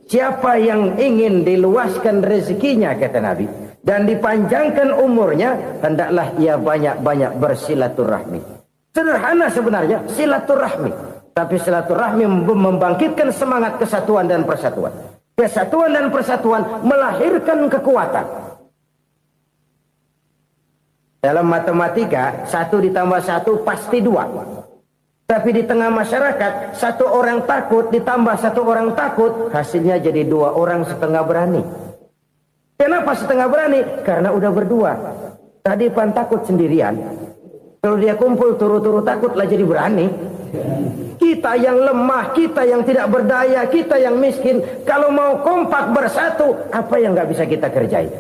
siapa yang ingin diluaskan rezekinya kata Nabi dan dipanjangkan umurnya, hendaklah ia banyak-banyak bersilaturahmi. Sederhana sebenarnya silaturahmi, tapi silaturahmi membangkitkan semangat kesatuan dan persatuan. Kesatuan dan persatuan melahirkan kekuatan. Dalam matematika 1 ditambah 1 pasti 2. Tapi di tengah masyarakat 1 orang takut ditambah 1 orang takut, hasilnya jadi 2 orang setengah berani. Kenapa setengah berani? Karena udah berdua. Tadi pan takut sendirian. Kalau dia kumpul turu-turu takutlah jadi berani. Kita yang lemah, kita yang tidak berdaya, kita yang miskin, kalau mau kompak bersatu, apa yang nggak bisa kita kerjain?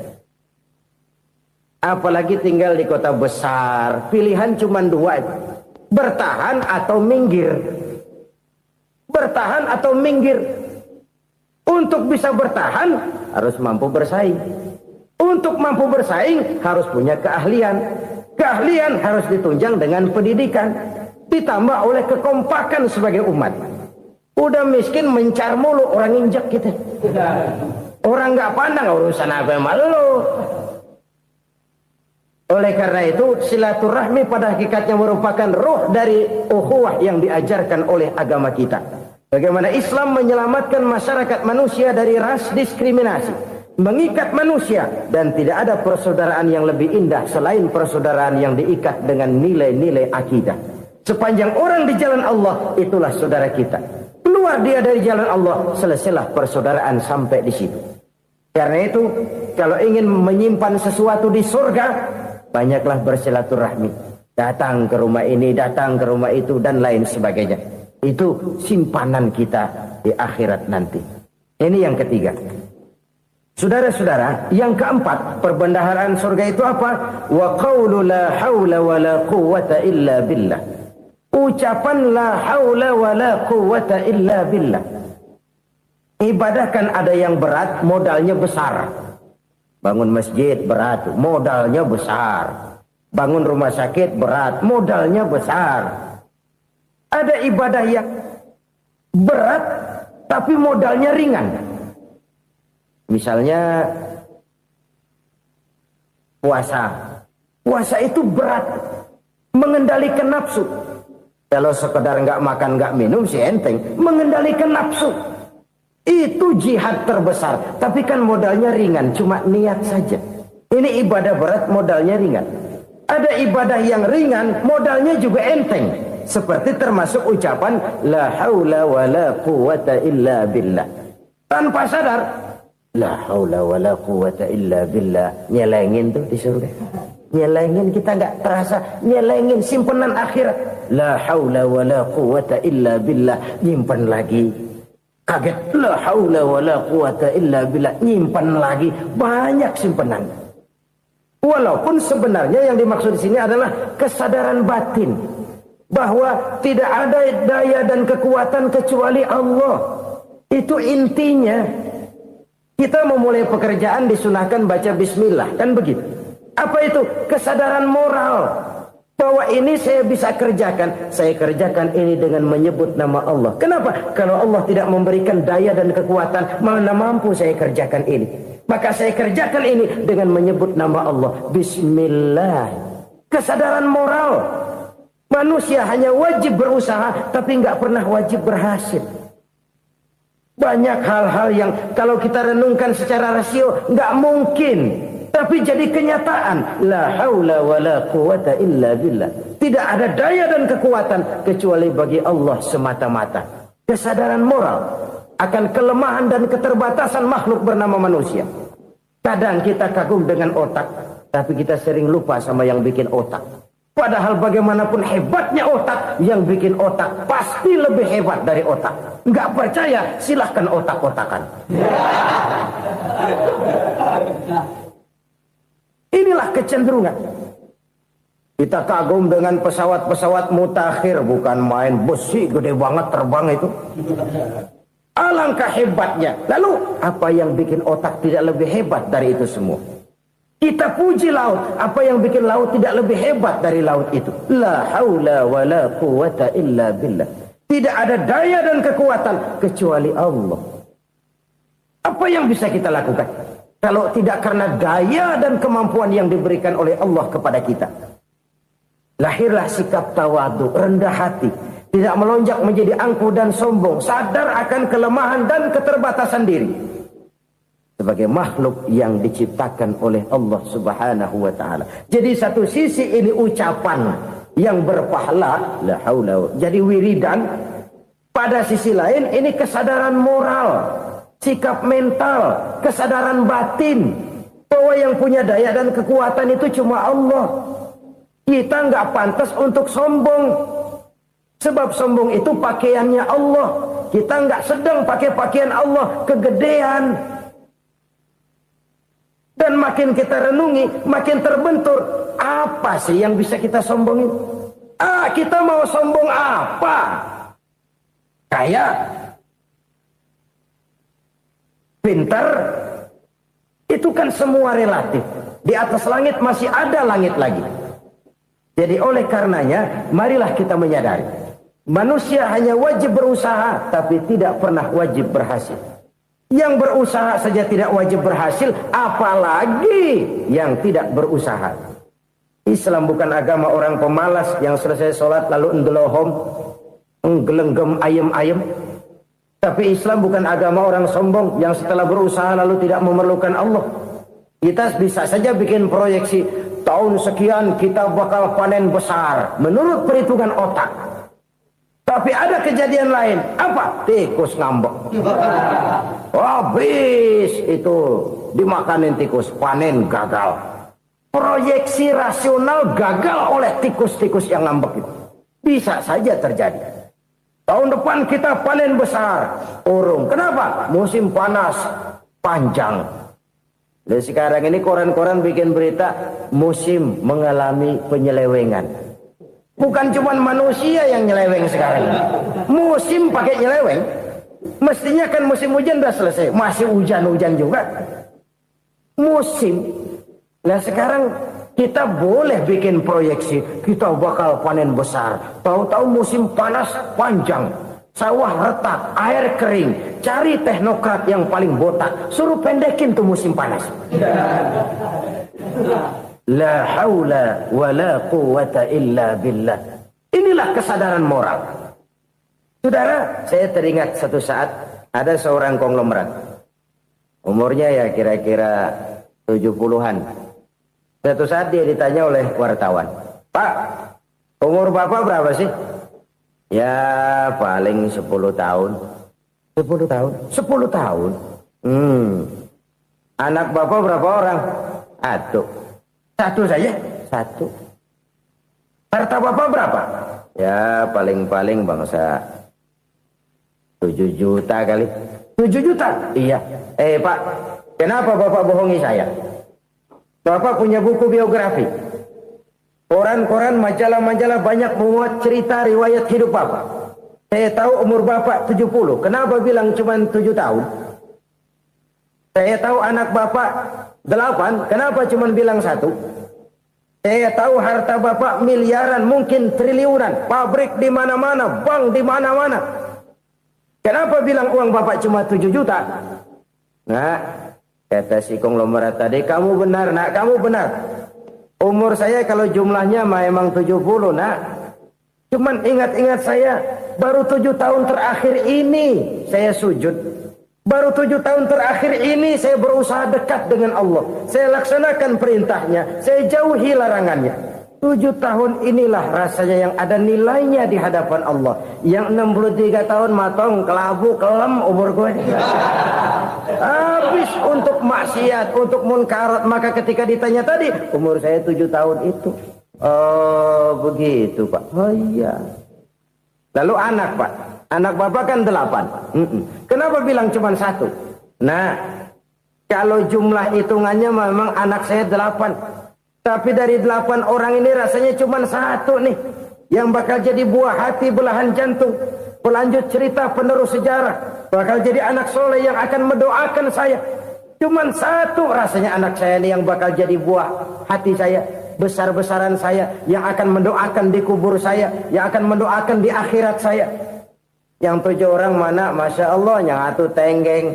Apalagi tinggal di kota besar, pilihan cuma 2, bertahan atau minggir. Bertahan atau minggir. Untuk bisa bertahan harus mampu bersaing. Untuk mampu bersaing harus punya keahlian. Keahlian harus ditunjang dengan pendidikan, ditambah oleh kekompakan sebagai umat. Udah miskin mencar mulu, orang injak kita. Orang nggak pandang urusan apa yang malu. Oleh karena itu silaturahmi pada hakikatnya merupakan ruh dari ukhuwah yang diajarkan oleh agama kita. Bagaimana Islam menyelamatkan masyarakat manusia dari ras diskriminasi, mengikat manusia, dan tidak ada persaudaraan yang lebih indah selain persaudaraan yang diikat dengan nilai-nilai akidah. Sepanjang orang di jalan Allah, itulah saudara kita. Keluar dia dari jalan Allah, selesailah persaudaraan sampai di situ. Karena itu, kalau ingin menyimpan sesuatu di surga, banyaklah bersilaturahmi. Datang ke rumah ini, datang ke rumah itu, dan lain sebagainya. Itu simpanan kita di akhirat nanti. Ini yang ketiga. Saudara-saudara, yang keempat, perbendaharaan surga itu apa? Wa qawlu la hawla wa la quwwata illa billah. Ucapan la hawla wa la quwwata illa billah. Ibadah kan ada yang berat, modalnya besar. Bangun masjid berat, modalnya besar. Bangun rumah sakit berat, modalnya besar. Ada ibadah yang berat, tapi modalnya ringan. Misalnya puasa. Puasa itu berat, mengendalikan nafsu. Kalau sekedar nggak makan nggak minum sih enteng. Mengendalikan nafsu itu jihad terbesar. Tapi kan modalnya ringan, cuma niat saja. Ini ibadah berat, modalnya ringan. Ada ibadah yang ringan, modalnya juga enteng. Seperti termasuk ucapan la haula wa la quwwata illa billah. Tanpa sadar, la haula wa la quwwata illa billah. Nyelengin tuh di surga. Nyelengin, kita nggak terasa. Nyelengin simpenan akhirat. La haula wa la quwwata illa billah. Nyimpan lagi. Kaget. La haula wa la quwwata illa billah. Nyimpan lagi. Banyak simpenan. Walaupun sebenarnya yang dimaksud di sini adalah kesadaran batin. Bahwa tidak ada daya dan kekuatan kecuali Allah. Itu intinya. Kita memulai pekerjaan disunahkan baca bismillah. Kan begitu. Apa itu? Kesadaran moral. Bahwa ini saya bisa kerjakan. Saya kerjakan ini dengan menyebut nama Allah. Kenapa? Kalau Allah tidak memberikan daya dan kekuatan, mana mampu saya kerjakan ini. Maka saya kerjakan ini dengan menyebut nama Allah. Bismillah. Kesadaran moral. Manusia hanya wajib berusaha, tapi nggak pernah wajib berhasil. Banyak hal-hal yang kalau kita renungkan secara rasio nggak mungkin. Tapi jadi kenyataan. La haula wa la quwata illa billah. Tidak ada daya dan kekuatan kecuali bagi Allah semata-mata. Kesadaran moral akan kelemahan dan keterbatasan makhluk bernama manusia. Kadang kita kagum dengan otak, tapi kita sering lupa sama yang bikin otak. Padahal bagaimanapun hebatnya otak, yang bikin otak pasti lebih hebat dari otak. Nggak percaya, silahkan otak-otakan. Inilah kecenderungan. Kita kagum dengan pesawat-pesawat mutakhir, bukan main besi gede banget terbang itu. Alangkah hebatnya. Lalu apa yang bikin otak tidak lebih hebat dari itu semua? Kita puji laut. Apa yang bikin laut tidak lebih hebat dari laut itu? La haula wa la quwata illa billah. Tidak ada daya dan kekuatan kecuali Allah. Apa yang bisa kita lakukan? Kalau tidak karena daya dan kemampuan yang diberikan oleh Allah kepada kita. Lahirlah sikap tawadu, rendah hati. Tidak melonjak menjadi angkuh dan sombong. Sadar akan kelemahan dan keterbatasan diri. Sebagai makhluk yang diciptakan oleh Allah subhanahu wa ta'ala. Jadi satu sisi ini ucapan yang berpahala. La haula. Jadi wiridan. Pada sisi lain ini kesadaran moral. Sikap mental, kesadaran batin, bahwa yang punya daya dan kekuatan itu cuma Allah. Kita nggak pantas untuk sombong, sebab sombong itu pakaiannya Allah. Kita nggak sedang pakai pakaian Allah, kegedean. Dan makin kita renungi, makin terbentur. Apa sih yang bisa kita sombongin? Kita mau sombong apa? Kayak pintar, itu kan semua relatif. Di atas langit masih ada langit lagi. Jadi oleh karenanya, marilah kita menyadari. Manusia hanya wajib berusaha, tapi tidak pernah wajib berhasil. Yang berusaha saja tidak wajib berhasil, apalagi yang tidak berusaha. Islam bukan agama orang pemalas yang selesai sholat lalu endelohom, nggelenggem ayem-ayem. Tapi Islam bukan agama orang sombong yang setelah berusaha lalu tidak memerlukan Allah. Kita bisa saja bikin proyeksi, tahun sekian kita bakal panen besar menurut perhitungan otak. Tapi ada kejadian lain. Apa? Tikus ngambek. Habis itu dimakanin tikus, panen gagal. Proyeksi rasional gagal oleh tikus-tikus yang ngambek itu. Bisa saja terjadi. Tahun depan kita panen besar. Urung. Kenapa? Musim panas panjang. Dan sekarang ini koran-koran bikin berita musim mengalami penyelewengan. Bukan cuma manusia yang nyeleweng sekarang. Musim pakai nyeleweng. Mestinya kan musim hujan udah selesai. Masih hujan-hujan juga. Musim. Nah sekarang kita boleh bikin proyeksi, kita bakal panen besar. Tahu-tahu musim panas panjang, sawah retak, air kering. Cari teknokrat yang paling botak, suruh pendekin tuh musim panas. La haula wa la quwata illa billah. Inilah kesadaran moral. Saudara, saya teringat satu saat ada seorang konglomerat. Umurnya ya kira-kira 70-an. Suatu saat dia ditanya oleh wartawan, Pak, umur Bapak berapa sih? Ya paling 10 tahun. 10 tahun? 10 tahun? Anak Bapak berapa orang? Satu saja? Satu. Harta Bapak berapa? Ya paling-paling bangsa 7 juta kali. 7 juta? Iya. Pak, kenapa Bapak bohongi saya? Bapak punya buku biografi. Koran-koran, majalah-majalah banyak memuat cerita riwayat hidup Bapak. Saya tahu umur Bapak 70. Kenapa bilang cuma 7 tahun? Saya tahu anak Bapak 8. Kenapa cuma bilang 1? Saya tahu harta bapak miliaran, mungkin triliunan, pabrik di mana-mana, bank di mana-mana. Kenapa bilang uang bapak cuma 7 juta? Nah, kata si konglomerat tadi, kamu benar nak, kamu benar. Umur saya kalau jumlahnya memang 70 nak. Cuman ingat-ingat saya, baru 7 tahun terakhir ini saya sujud. Baru 7 tahun terakhir ini saya berusaha dekat dengan Allah. Saya laksanakan perintahnya, saya jauhi larangannya. 7 tahun inilah rasanya yang ada nilainya di hadapan Allah. Yang 63 tahun matong, kelabu, kelem umur gue. Habis untuk maksiat, untuk munkarat. Maka ketika ditanya tadi, umur saya 7 tahun itu. Oh begitu Pak. Oh iya. Lalu anak Pak. Anak bapak kan 8. Kenapa bilang cuma 1? Nah, kalau jumlah hitungannya memang anak saya 8. Tapi dari 8 orang ini rasanya cuma 1 nih. Yang bakal jadi buah hati, belahan jantung. Pelanjut cerita, penerus sejarah. Bakal jadi anak soleh yang akan mendoakan saya. Cuma 1 rasanya anak saya ini yang bakal jadi buah hati saya. Besar-besaran saya. Yang akan mendoakan di kubur saya. Yang akan mendoakan di akhirat saya. Yang 7 orang mana, Masya Allah, yang atu tenggeng,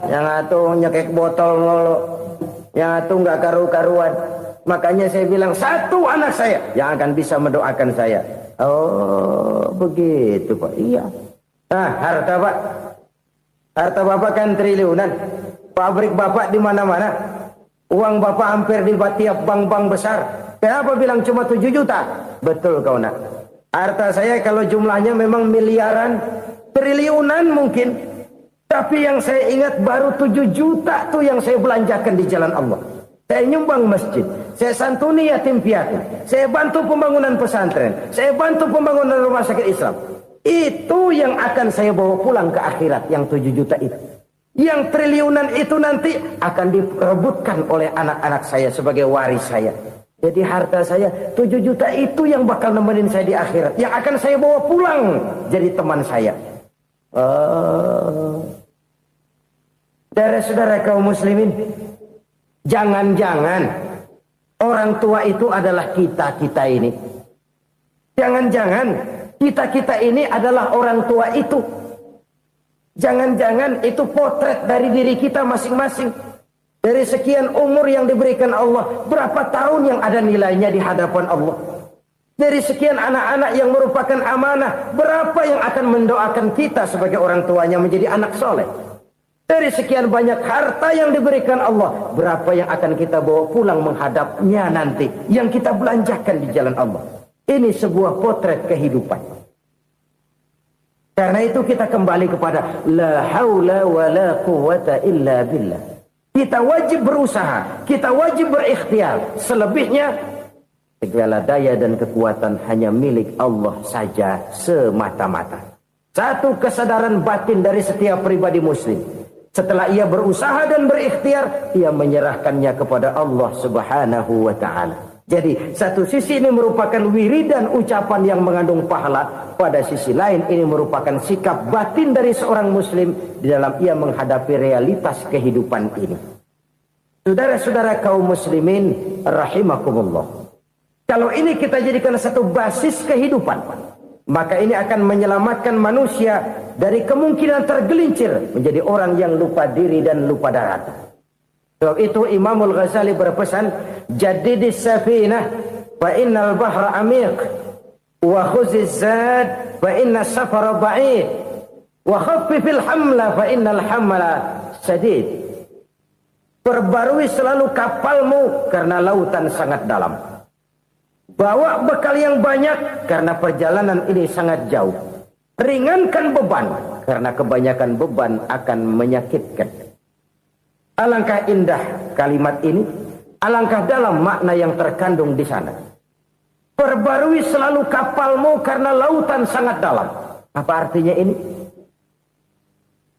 yang atu nyekek botol mulu, yang atu nggak karu-karuan. Makanya saya bilang 1 anak saya yang akan bisa mendoakan saya. Oh begitu Pak. Iya. Nah harta Pak, harta bapak kan triliunan, pabrik bapak di mana-mana, uang bapak hampir di tiap bank-bank besar. Kenapa bilang cuma 7 juta? Betul kau nak. Harta saya kalau jumlahnya memang miliaran, triliunan mungkin. Tapi yang saya ingat baru 7 juta tuh yang saya belanjakan di jalan Allah. Saya nyumbang masjid, saya santuni yatim piatu, saya bantu pembangunan pesantren, saya bantu pembangunan rumah sakit Islam. Itu yang akan saya bawa pulang ke akhirat, yang 7 juta itu. Yang triliunan itu nanti akan diperebutkan oleh anak-anak saya sebagai waris saya. Jadi harta saya 7 juta itu yang bakal nemenin saya di akhirat. Yang akan saya bawa pulang jadi teman saya. Saudara-saudara kaum muslimin, jangan-jangan orang tua itu adalah kita-kita ini. Jangan-jangan kita-kita ini adalah orang tua itu. Jangan-jangan itu potret dari diri kita masing-masing. Dari sekian umur yang diberikan Allah, berapa tahun yang ada nilainya di hadapan Allah? Dari sekian anak-anak yang merupakan amanah, berapa yang akan mendoakan kita sebagai orang tuanya menjadi anak soleh? Dari sekian banyak harta yang diberikan Allah, berapa yang akan kita bawa pulang menghadapnya nanti, yang kita belanjakan di jalan Allah? Ini sebuah potret kehidupan. Karena itu kita kembali kepada la haula wa la quwwata illa billah. Kita wajib berusaha, kita wajib berikhtiar. Selebihnya, segala daya dan kekuatan hanya milik Allah saja semata-mata. Satu kesadaran batin dari setiap pribadi muslim. Setelah ia berusaha dan berikhtiar, ia menyerahkannya kepada Allah Subhanahu wa ta'ala. Jadi, satu sisi ini merupakan wiridan ucapan yang mengandung pahala. Pada sisi lain, ini merupakan sikap batin dari seorang muslim di dalam ia menghadapi realitas kehidupan ini. Saudara-saudara kaum muslimin, rahimakumullah. Kalau ini kita jadikan satu basis kehidupan, maka ini akan menyelamatkan manusia dari kemungkinan tergelincir menjadi orang yang lupa diri dan lupa darat. Sebab itu Imamul Ghazali berpesan, jadidis safinah fa innal bahra amiq wa khuziz zad fa inna safara ba'id wa khaffifil hamla fa innal hamla sadid. Perbarui selalu kapalmu karena lautan sangat dalam. Bawa bekal yang banyak karena perjalanan ini sangat jauh. Ringankan beban karena kebanyakan beban akan menyakitkan. Alangkah indah kalimat ini, alangkah dalam makna yang terkandung di sana. Perbarui selalu kapalmu karena lautan sangat dalam. Apa artinya ini?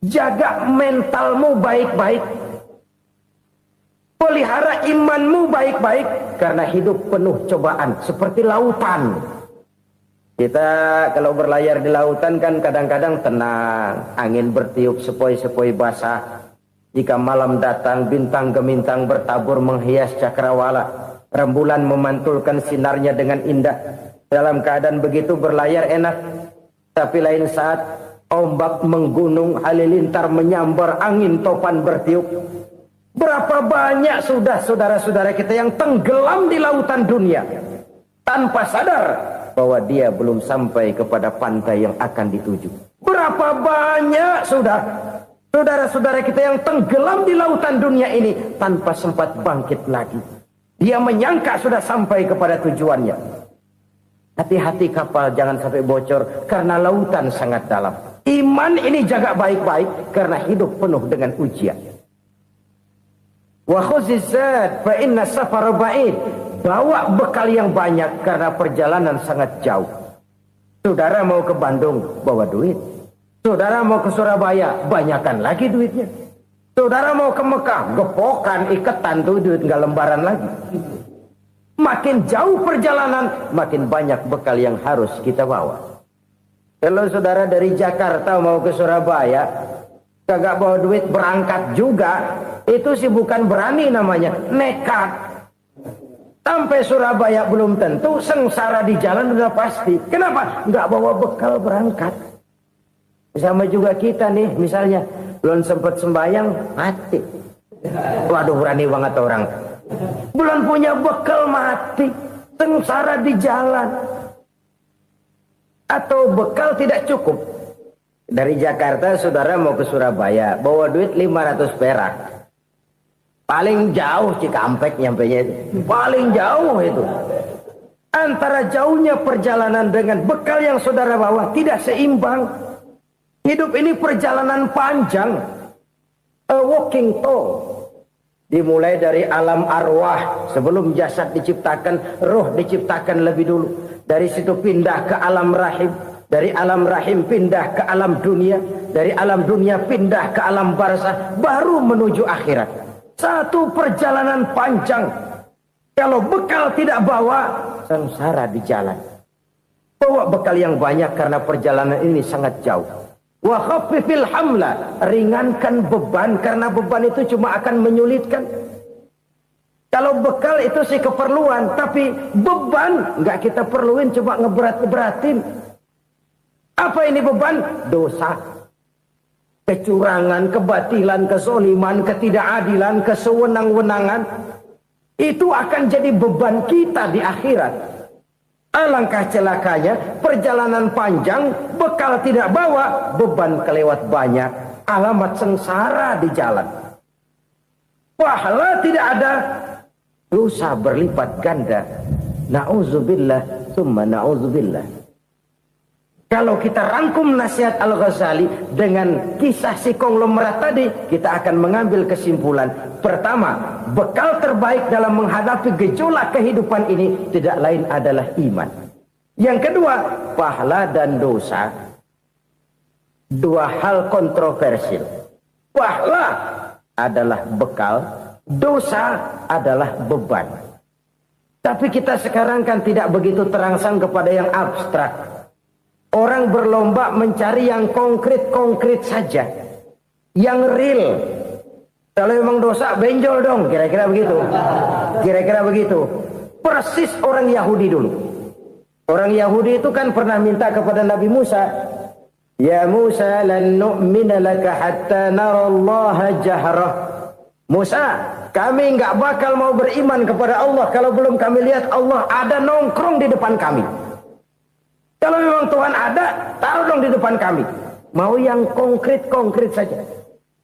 Jaga mentalmu baik-baik. Pelihara imanmu baik-baik karena hidup penuh cobaan seperti lautan. Kita kalau berlayar di lautan kan kadang-kadang tenang, angin bertiup sepoi-sepoi basah. Jika malam datang bintang gemintang bertabur menghias cakrawala. Rembulan memantulkan sinarnya dengan indah. Dalam keadaan begitu berlayar enak. Tapi lain saat ombak menggunung, halilintar menyambar, angin topan bertiup. Berapa banyak sudah saudara-saudara kita yang tenggelam di lautan dunia tanpa sadar bahwa dia belum sampai kepada pantai yang akan dituju. Berapa banyak sudah saudara-saudara kita yang tenggelam di lautan dunia ini tanpa sempat bangkit lagi. Dia menyangka sudah sampai kepada tujuannya. Hati-hati kapal jangan sampai bocor karena lautan sangat dalam. Iman ini jaga baik-baik karena hidup penuh dengan ujian. Wa khuzizat fa inna safara ba'id. Bawa bekal yang banyak karena perjalanan sangat jauh. Saudara mau ke Bandung, bawa duit. Saudara mau ke Surabaya, banyakan lagi duitnya. Saudara mau ke Mekah, gepokan, iketan tuh duit nggak lembaran lagi. Makin jauh perjalanan, makin banyak bekal yang harus kita bawa. Kalau saudara dari Jakarta mau ke Surabaya, kagak bawa duit berangkat juga, itu sih bukan berani namanya, nekat. Sampai Surabaya belum tentu, sengsara di jalan udah pasti. Kenapa? Nggak bawa bekal berangkat. Sama juga kita nih, misalnya belum sempat sembahyang, mati. Waduh, berani banget orang. Belum punya bekal, mati. Sengsara di jalan. Atau bekal tidak cukup. Dari Jakarta saudara mau ke Surabaya, bawa duit 500 perak. Paling jauh Cikampek nyampenya itu. Paling jauh itu. Antara jauhnya perjalanan dengan bekal yang saudara bawa tidak seimbang. Hidup ini perjalanan panjang. A walking tour. Dimulai dari alam arwah. Sebelum jasad diciptakan, roh diciptakan lebih dulu. Dari situ pindah ke alam rahim. Dari alam rahim pindah ke alam dunia. Dari alam dunia pindah ke alam barzah. Baru menuju akhirat. Satu perjalanan panjang. Kalau bekal tidak bawa, sengsara di jalan. Bawa bekal yang banyak karena perjalanan ini sangat jauh. Wa khaffifil hamla, ringankan beban karena beban itu cuma akan menyulitkan. Kalau bekal itu sih keperluan, tapi beban nggak kita perluin, coba ngeberat-beratin. Apa ini beban? Dosa, kecurangan, kebatilan, kezoliman, ketidakadilan, kesewenang-wenangan. Itu akan jadi beban kita di akhirat. Alangkah celakanya, perjalanan panjang, bekal tidak bawa, beban kelewat banyak, alamat sengsara di jalan. Pahala tidak ada, dosa berlipat ganda. Na'udzubillah, summa na'udzubillah. Kalau kita rangkum nasihat Al-Ghazali dengan kisah si konglomerat tadi, kita akan mengambil kesimpulan. Pertama, bekal terbaik dalam menghadapi gejolak kehidupan ini tidak lain adalah iman. Yang kedua, pahala dan dosa. Dua hal kontroversial. Pahala adalah bekal, dosa adalah beban. Tapi kita sekarang kan tidak begitu terangsang kepada yang abstrak. Orang berlomba mencari yang konkret-konkret saja. Yang real. Kalau memang dosa, benjol dong. Kira-kira begitu. Kira-kira begitu. Persis orang Yahudi dulu. Orang Yahudi itu kan pernah minta kepada Nabi Musa. Ya Musa, lan nu'mina laka hatta narallaha jahrah. Musa, kami nggak bakal mau beriman kepada Allah kalau belum kami lihat Allah ada nongkrong di depan kami. Kalau memang Tuhan ada, taruh dong di depan kami. Mau yang konkret-konkret saja.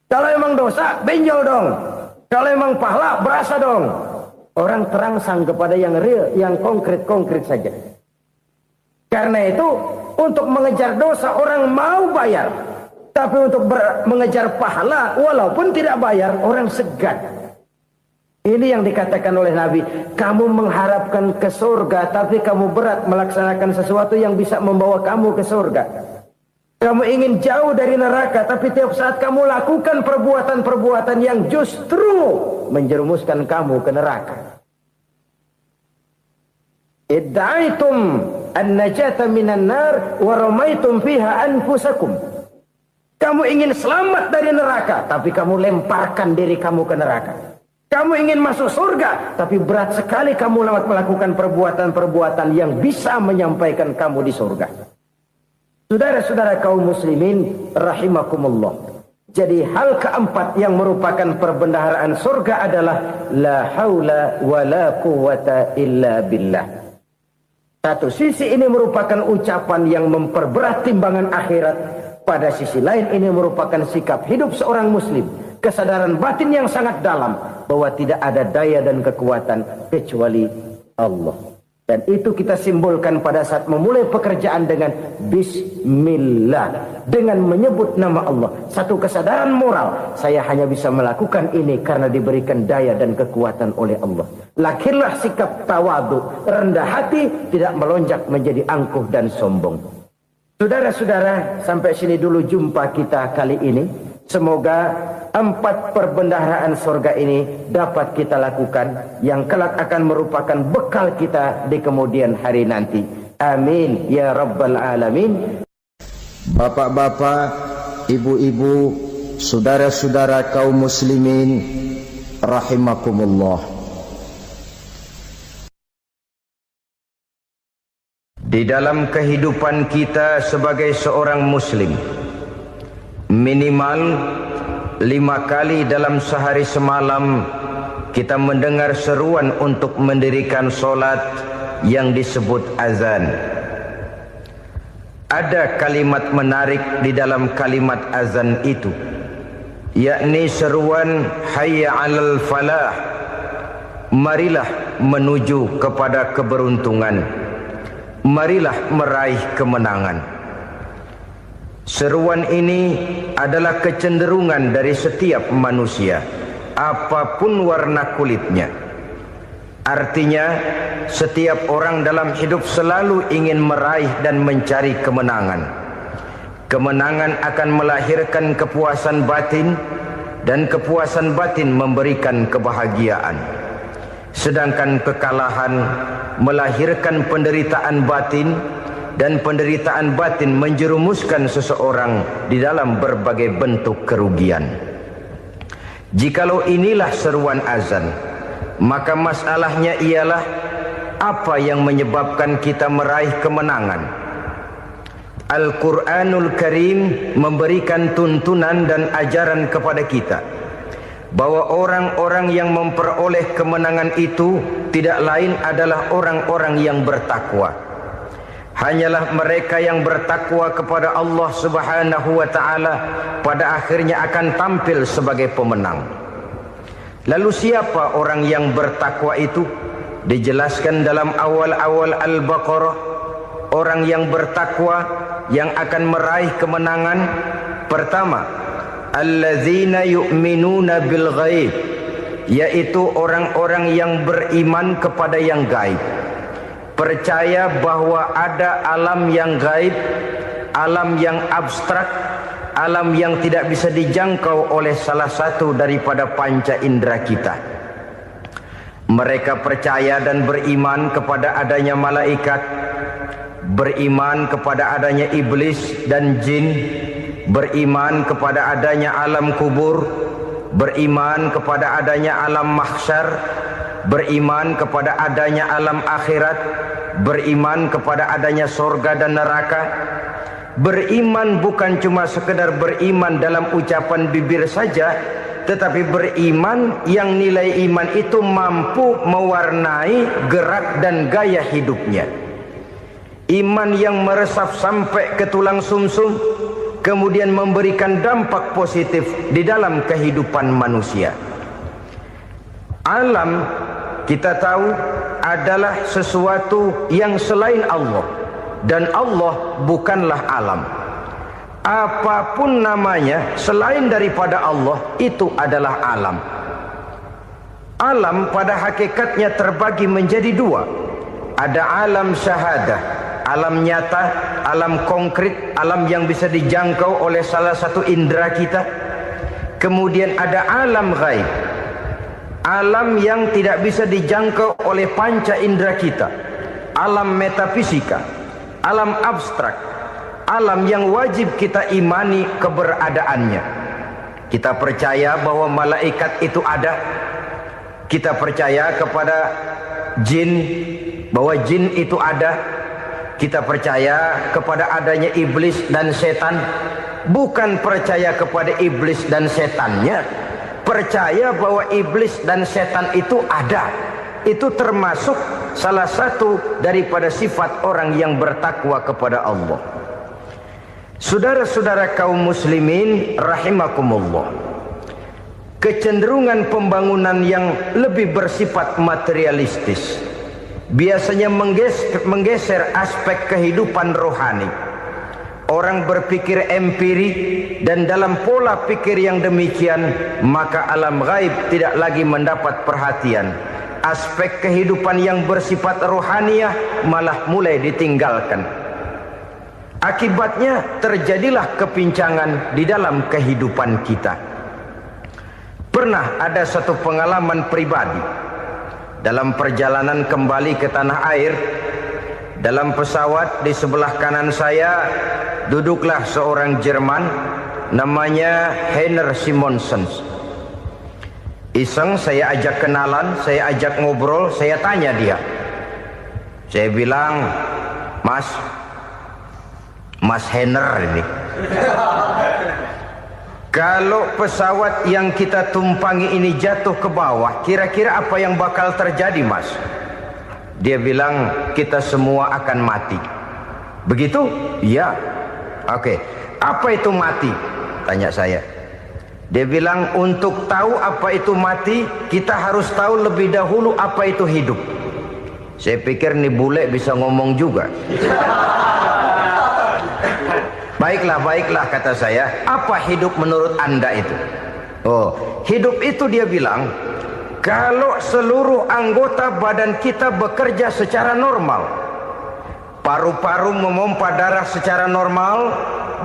Kalau memang dosa, benjol dong. Kalau memang pahala, berasa dong. Orang terangsang kepada yang real, yang konkret-konkret saja. Karena itu, untuk mengejar dosa, orang mau bayar. Tapi untuk mengejar pahala, walaupun tidak bayar, orang segan. Ini yang dikatakan oleh Nabi, kamu mengharapkan ke surga, tapi kamu berat melaksanakan sesuatu yang bisa membawa kamu ke surga. Kamu ingin jauh dari neraka, tapi tiap saat kamu lakukan perbuatan-perbuatan yang justru menjerumuskan kamu ke neraka. Idda'aitum an-najata minan nar wa ramaitum fiha anfusakum. Kamu ingin selamat dari neraka, tapi kamu lemparkan diri kamu ke neraka. Kamu ingin masuk surga, tapi berat sekali kamu melakukan perbuatan-perbuatan yang bisa menyampaikan kamu di surga. Saudara-saudara kaum muslimin rahimakumullah. Jadi hal keempat yang merupakan perbendaharaan surga adalah la haula wa la quwata illa billah. Satu sisi ini merupakan ucapan yang memperberat timbangan akhirat. Pada sisi lain ini merupakan sikap hidup seorang muslim. Kesadaran batin yang sangat dalam bahwa tidak ada daya dan kekuatan kecuali Allah. Dan itu kita simbolkan pada saat memulai pekerjaan dengan bismillah, dengan menyebut nama Allah. Satu kesadaran moral, saya hanya bisa melakukan ini karena diberikan daya dan kekuatan oleh Allah. Lahirlah sikap tawadu, rendah hati, tidak melonjak menjadi angkuh dan sombong. Saudara-saudara, sampai sini dulu jumpa kita kali ini. Semoga 4 perbendaharaan surga ini dapat kita lakukan, yang kelak akan merupakan bekal kita di kemudian hari nanti. Amin ya rabbal alamin. Bapak-bapak, ibu-ibu, saudara-saudara kaum muslimin rahimakumullah. Di dalam kehidupan kita sebagai seorang muslim, minimal 5 kali dalam sehari semalam kita mendengar seruan untuk mendirikan solat yang disebut azan. Ada kalimat menarik di dalam kalimat azan itu, yakni seruan hayya 'alal falah, marilah menuju kepada keberuntungan, marilah meraih kemenangan. Seruan ini adalah kecenderungan dari setiap manusia, apapun warna kulitnya. Artinya, setiap orang dalam hidup selalu ingin meraih dan mencari kemenangan. Kemenangan akan melahirkan kepuasan batin, dan kepuasan batin memberikan kebahagiaan. Sedangkan kekalahan melahirkan penderitaan batin, dan penderitaan batin menjerumuskan seseorang di dalam berbagai bentuk kerugian. Jikalau inilah seruan azan, maka masalahnya ialah apa yang menyebabkan kita meraih kemenangan. Al-Quranul Karim memberikan tuntunan dan ajaran kepada kita bahwa orang-orang yang memperoleh kemenangan itu tidak lain adalah orang-orang yang bertakwa. Hanyalah mereka yang bertakwa kepada Allah Subhanahu wa ta'ala pada akhirnya akan tampil sebagai pemenang. Lalu siapa orang yang bertakwa itu? Dijelaskan dalam awal-awal Al-Baqarah, orang yang bertakwa yang akan meraih kemenangan. Pertama, allazina yu'minuna bil ghaib, yaitu orang-orang yang beriman kepada yang gaib. Percaya bahwa ada alam yang gaib, alam yang abstrak, alam yang tidak bisa dijangkau oleh salah satu daripada panca indera kita. Mereka percaya dan beriman kepada adanya malaikat, beriman kepada adanya iblis dan jin, beriman kepada adanya alam kubur, beriman kepada adanya alam mahsyar, beriman kepada adanya alam akhirat, beriman kepada adanya surga dan neraka. Beriman bukan cuma sekedar beriman dalam ucapan bibir saja, tetapi beriman yang nilai iman itu mampu mewarnai gerak dan gaya hidupnya. Iman yang meresap sampai ke tulang sumsum, kemudian memberikan dampak positif di dalam kehidupan manusia. Alam, kita tahu, adalah sesuatu yang selain Allah, dan Allah bukanlah alam. Apapun namanya selain daripada Allah, itu adalah alam. Alam pada hakikatnya terbagi menjadi 2. Ada alam syahadah, alam nyata, alam konkret, alam yang bisa dijangkau oleh salah satu indera kita. Kemudian ada alam ghaib, alam yang tidak bisa dijangkau oleh panca indera kita, alam metafisika, alam abstrak, alam yang wajib kita imani keberadaannya. Kita percaya bahwa malaikat itu ada, Kita percaya kepada jin, bahwa jin itu ada. Kita percaya kepada adanya iblis dan setan. Bukan percaya kepada iblis dan setannya, percaya bahwa iblis dan setan itu ada. Itu termasuk salah satu daripada sifat orang yang bertakwa kepada Allah. Saudara-saudara kaum muslimin rahimakumullah, kecenderungan pembangunan yang lebih bersifat materialistis biasanya menggeser aspek kehidupan rohani. Orang berpikir empiri, dan dalam pola pikir yang demikian maka alam gaib tidak lagi mendapat perhatian. Aspek kehidupan yang bersifat rohaniah malah mulai ditinggalkan. Akibatnya terjadilah kepincangan di dalam kehidupan kita. Pernah ada satu pengalaman pribadi dalam perjalanan kembali ke tanah air. Dalam pesawat di sebelah kanan saya duduklah seorang Jerman namanya Heiner Simonsen. Iseng saya ajak kenalan, saya ajak ngobrol, saya tanya dia. Saya bilang, Mas Heiner ini, kalau pesawat yang kita tumpangi ini jatuh ke bawah, kira-kira apa yang bakal terjadi, Mas? Dia bilang, kita semua akan mati. Begitu? Iya. Oke. Apa itu mati? Tanya saya. Dia bilang, untuk tahu apa itu mati, kita harus tahu lebih dahulu apa itu hidup. Saya pikir nih bule bisa ngomong juga. Baiklah kata saya. Apa hidup menurut Anda itu? Oh, hidup itu dia bilang, kalau seluruh anggota badan kita bekerja secara normal, paru-paru memompa darah secara normal,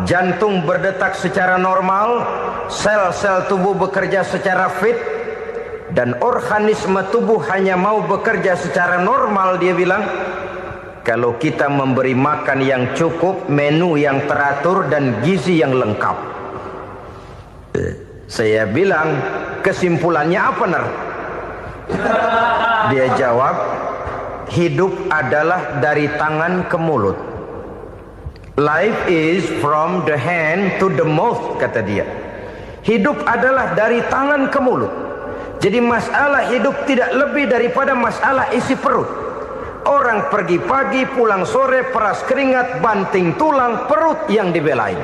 jantung berdetak secara normal, sel-sel tubuh bekerja secara fit, dan organisme tubuh hanya mau bekerja secara normal, dia bilang, kalau kita memberi makan yang cukup, menu yang teratur, dan gizi yang lengkap. Saya bilang, kesimpulannya apa, Ner? Dia jawab, hidup adalah dari tangan ke mulut. Life is from the hand to the mouth, kata dia. Hidup adalah dari tangan ke mulut. Jadi masalah hidup tidak lebih daripada masalah isi perut. Orang pergi pagi, pulang sore, peras keringat, banting tulang, perut yang dibelain.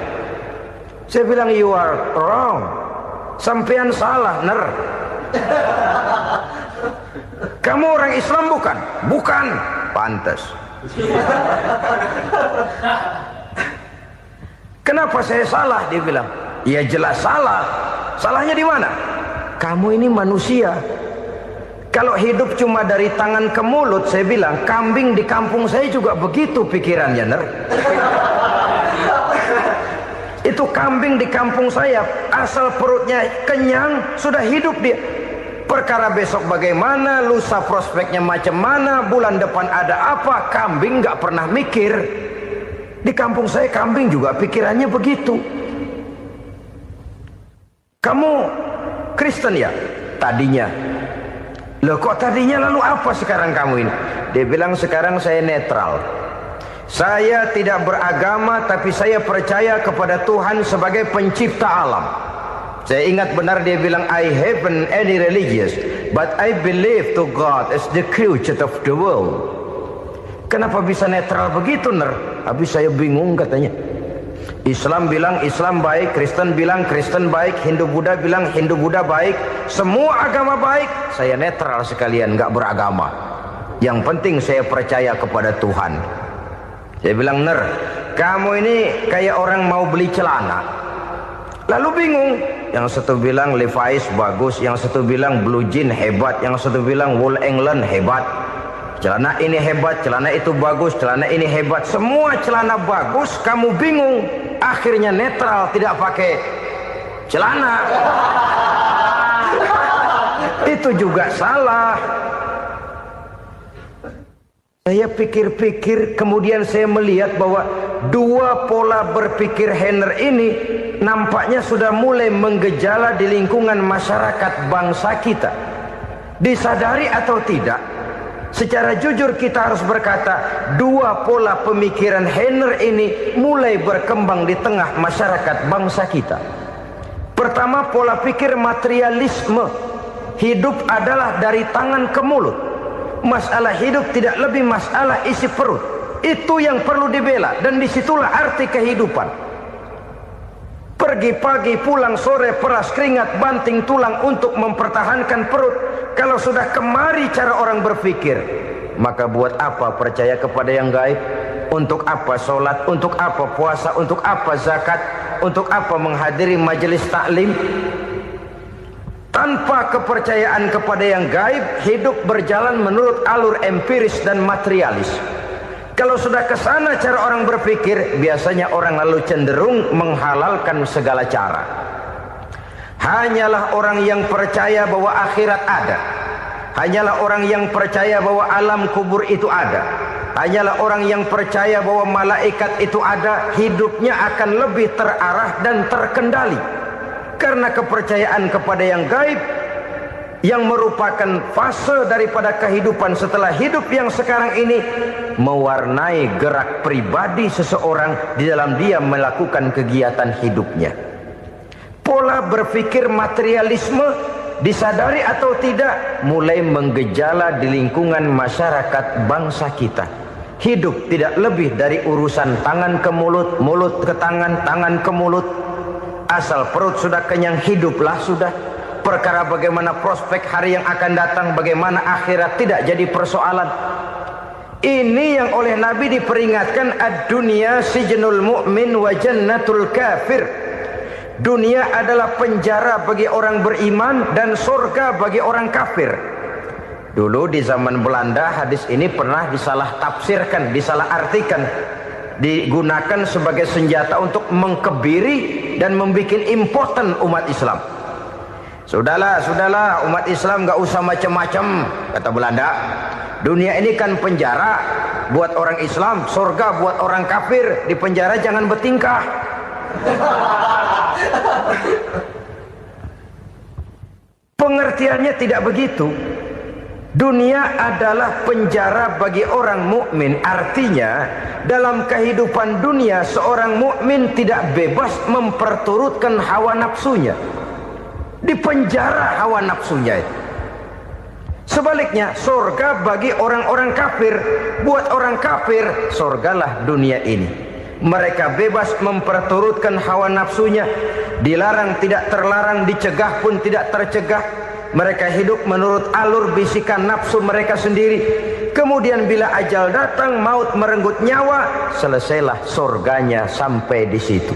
Saya bilang, you are wrong. Sampean salah, Ner. Kamu orang Islam bukan? Bukan. Pantas. Kenapa saya salah? Dia bilang, ya jelas salah. Salahnya di mana? Kamu ini manusia. Kalau hidup cuma dari tangan ke mulut, saya bilang, kambing di kampung saya juga begitu pikirannya, Ner. Itu kambing di kampung saya, asal perutnya kenyang, sudah hidup dia. Perkara besok bagaimana, lusa prospeknya macam mana, bulan depan ada apa, kambing nggak pernah mikir. Di kampung saya kambing juga pikirannya begitu. Kamu Kristen ya? Tadinya. Loh kok tadinya, lalu apa sekarang kamu ini? Dia bilang, sekarang saya netral. Saya tidak beragama, tapi saya percaya kepada Tuhan sebagai pencipta alam. Saya ingat benar dia bilang, I haven't any religious, but I believe to God as the creator of the world. Kenapa bisa netral begitu, Ner? Habis saya bingung katanya. Islam bilang Islam baik, Kristen bilang Kristen baik, Hindu Buddha bilang Hindu Buddha baik, semua agama baik. Saya netral sekalian, nggak beragama. Yang penting saya percaya kepada Tuhan. Saya bilang, Ner, kamu ini kayak orang mau beli celana. Lalu bingung. Yang satu bilang Levi's bagus, yang satu bilang Blue Jean hebat, yang satu bilang Wool England hebat. Celana ini hebat, celana itu bagus, celana ini hebat. Semua celana bagus, kamu bingung. Akhirnya netral, tidak pakai celana. Itu juga salah. Saya pikir-pikir, kemudian saya melihat bahwa dua pola berpikir Heiner ini nampaknya sudah mulai menggejala di lingkungan masyarakat bangsa kita. Disadari atau tidak, secara jujur kita harus berkata, dua pola pemikiran Heiner ini mulai berkembang di tengah masyarakat bangsa kita. Pertama, pola pikir materialisme. Hidup adalah dari tangan ke mulut. Masalah hidup tidak lebih masalah isi perut. Itu yang perlu dibela, dan disitulah arti kehidupan. Pergi pagi, pulang sore, peras keringat, banting tulang untuk mempertahankan perut. Kalau sudah kemari cara orang berpikir, maka buat apa percaya kepada yang gaib? Untuk apa sholat? Untuk apa puasa? Untuk apa zakat? Untuk apa menghadiri majelis taklim? Tanpa kepercayaan kepada yang gaib, hidup berjalan menurut alur empiris dan materialis. Kalau sudah ke sana cara orang berpikir, biasanya orang lalu cenderung menghalalkan segala cara. Hanyalah orang yang percaya bahwa akhirat ada. Hanyalah orang yang percaya bahwa alam kubur itu ada. Hanyalah orang yang percaya bahwa malaikat itu ada, hidupnya akan lebih terarah dan terkendali. Karena kepercayaan kepada yang gaib, yang merupakan fase daripada kehidupan setelah hidup yang sekarang ini, mewarnai gerak pribadi seseorang di dalam dia melakukan kegiatan hidupnya. Pola berpikir materialisme, disadari atau tidak, mulai menggejala di lingkungan masyarakat bangsa kita. Hidup tidak lebih dari urusan tangan ke mulut, mulut ke tangan, tangan ke mulut. Asal perut sudah kenyang, hiduplah sudah. Perkara bagaimana prospek hari yang akan datang, bagaimana akhirat, tidak jadi persoalan. Ini yang oleh Nabi diperingatkan, ad-dunya sijnul mu'min wa jannatul kafir. Dunia adalah penjara bagi orang beriman dan surga bagi orang kafir. Dulu di zaman Belanda hadis ini pernah disalah tafsirkan, disalah artikan, digunakan sebagai senjata untuk mengkebiri dan membuat impoten umat Islam. Sudahlah umat Islam gak usah macam-macam, kata Belanda. Dunia ini kan penjara buat orang Islam, surga buat orang kafir. Di penjara jangan bertingkah. Pengertiannya tidak begitu. Dunia adalah penjara bagi orang mukmin. Artinya dalam kehidupan dunia seorang mukmin tidak bebas memperturutkan hawa nafsunya. Di penjara hawa nafsunya itu. Sebaliknya, surga bagi orang-orang kafir. Buat orang kafir, surgalah dunia ini. Mereka bebas memperturutkan hawa nafsunya. Dilarang tidak terlarang, dicegah pun tidak tercegah. Mereka hidup menurut alur bisikan nafsu mereka sendiri. Kemudian bila ajal datang, maut merenggut nyawa, selesailah surganya sampai di situ.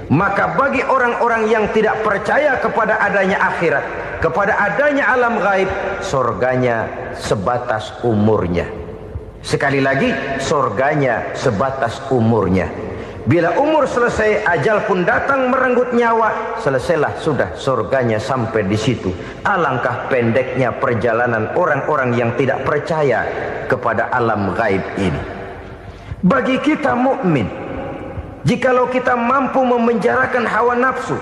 Maka bagi orang-orang yang tidak percaya kepada adanya akhirat, kepada adanya alam gaib, surganya sebatas umurnya. Sekali lagi, surganya sebatas umurnya. Bila umur selesai, ajal pun datang merenggut nyawa, selesailah sudah surganya sampai di situ. Alangkah pendeknya perjalanan orang-orang yang tidak percaya kepada alam gaib ini. Bagi kita mukmin, jikalau kita mampu memenjarakan hawa nafsu,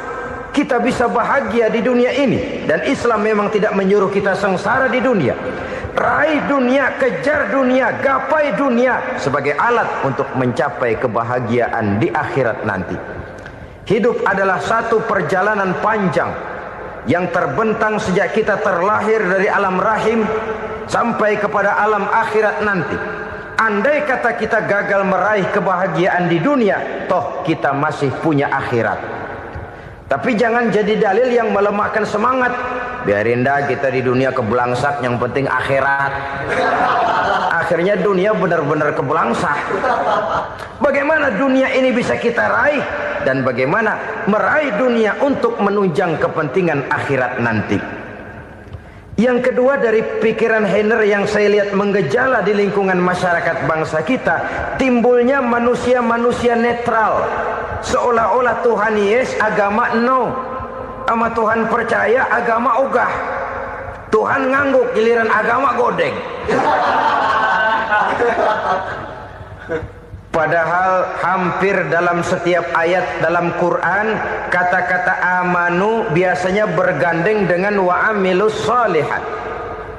kita bisa bahagia di dunia ini. Dan Islam memang tidak menyuruh kita sengsara di dunia. Raih dunia, kejar dunia, gapai dunia sebagai alat untuk mencapai kebahagiaan di akhirat nanti. Hidup adalah satu perjalanan panjang yang terbentang sejak kita terlahir dari alam rahim sampai kepada alam akhirat nanti. Andai kata kita gagal meraih kebahagiaan di dunia, toh kita masih punya akhirat. Tapi jangan jadi dalil yang melemahkan semangat. Biarin dah kita di dunia kebelangsak, yang penting akhirat. Akhirnya dunia benar-benar kebelangsak. Bagaimana dunia ini bisa kita raih, dan bagaimana meraih dunia untuk menunjang kepentingan akhirat nanti. Yang kedua, dari pikiran Heiner yang saya lihat menggejala di lingkungan masyarakat bangsa kita, timbulnya manusia-manusia netral. Seolah-olah Tuhan yes, agama no. Sama Tuhan percaya, agama ogah. Tuhan ngangguk, giliran agama godeng. Padahal hampir dalam setiap ayat dalam Quran, kata-kata amanu biasanya bergandeng dengan wa amilus shalihat.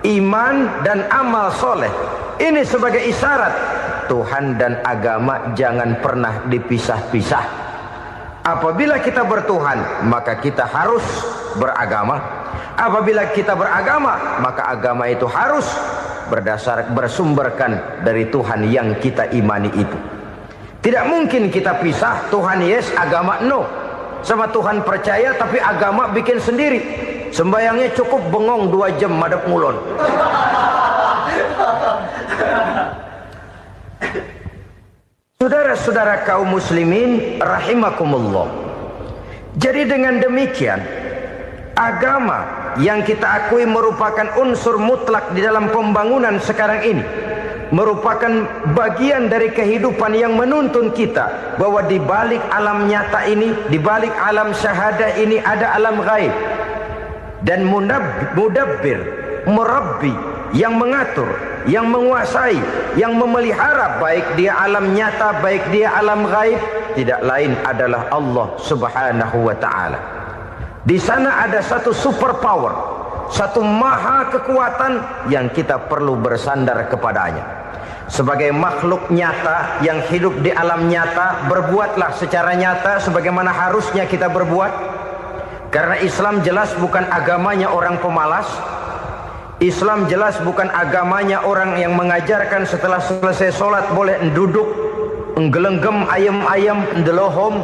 iman dan amal soleh. Ini sebagai isyarat Tuhan dan agama jangan pernah dipisah-pisah. Apabila kita bertuhan, maka kita harus beragama. Apabila kita beragama, maka agama itu harus bersumberkan dari Tuhan yang kita imani itu. Tidak mungkin kita pisah, Tuhan yes, agama no. Sama Tuhan percaya tapi agama bikin sendiri. Sembayangnya cukup bengong 2 jam madep ngulon. Saudara-saudara kaum muslimin rahimakumullah. Jadi dengan demikian, agama yang kita akui merupakan unsur mutlak di dalam pembangunan sekarang ini, merupakan bagian dari kehidupan yang menuntun kita bahwa di balik alam nyata ini, di balik alam syahadah ini ada alam gaib. Dan mudabbir, murabbi, yang mengatur, yang menguasai, yang memelihara baik dia alam nyata, baik dia alam gaib, tidak lain adalah Allah Subhanahu wa ta'ala. Di sana ada satu super power, satu maha kekuatan yang kita perlu bersandar kepadanya. Sebagai makhluk nyata yang hidup di alam nyata, berbuatlah secara nyata sebagaimana harusnya kita berbuat. Karena Islam jelas bukan agamanya orang pemalas. Islam jelas bukan agamanya orang yang mengajarkan setelah selesai sholat boleh duduk, nggelenggem ayam-ayam, ndelohom,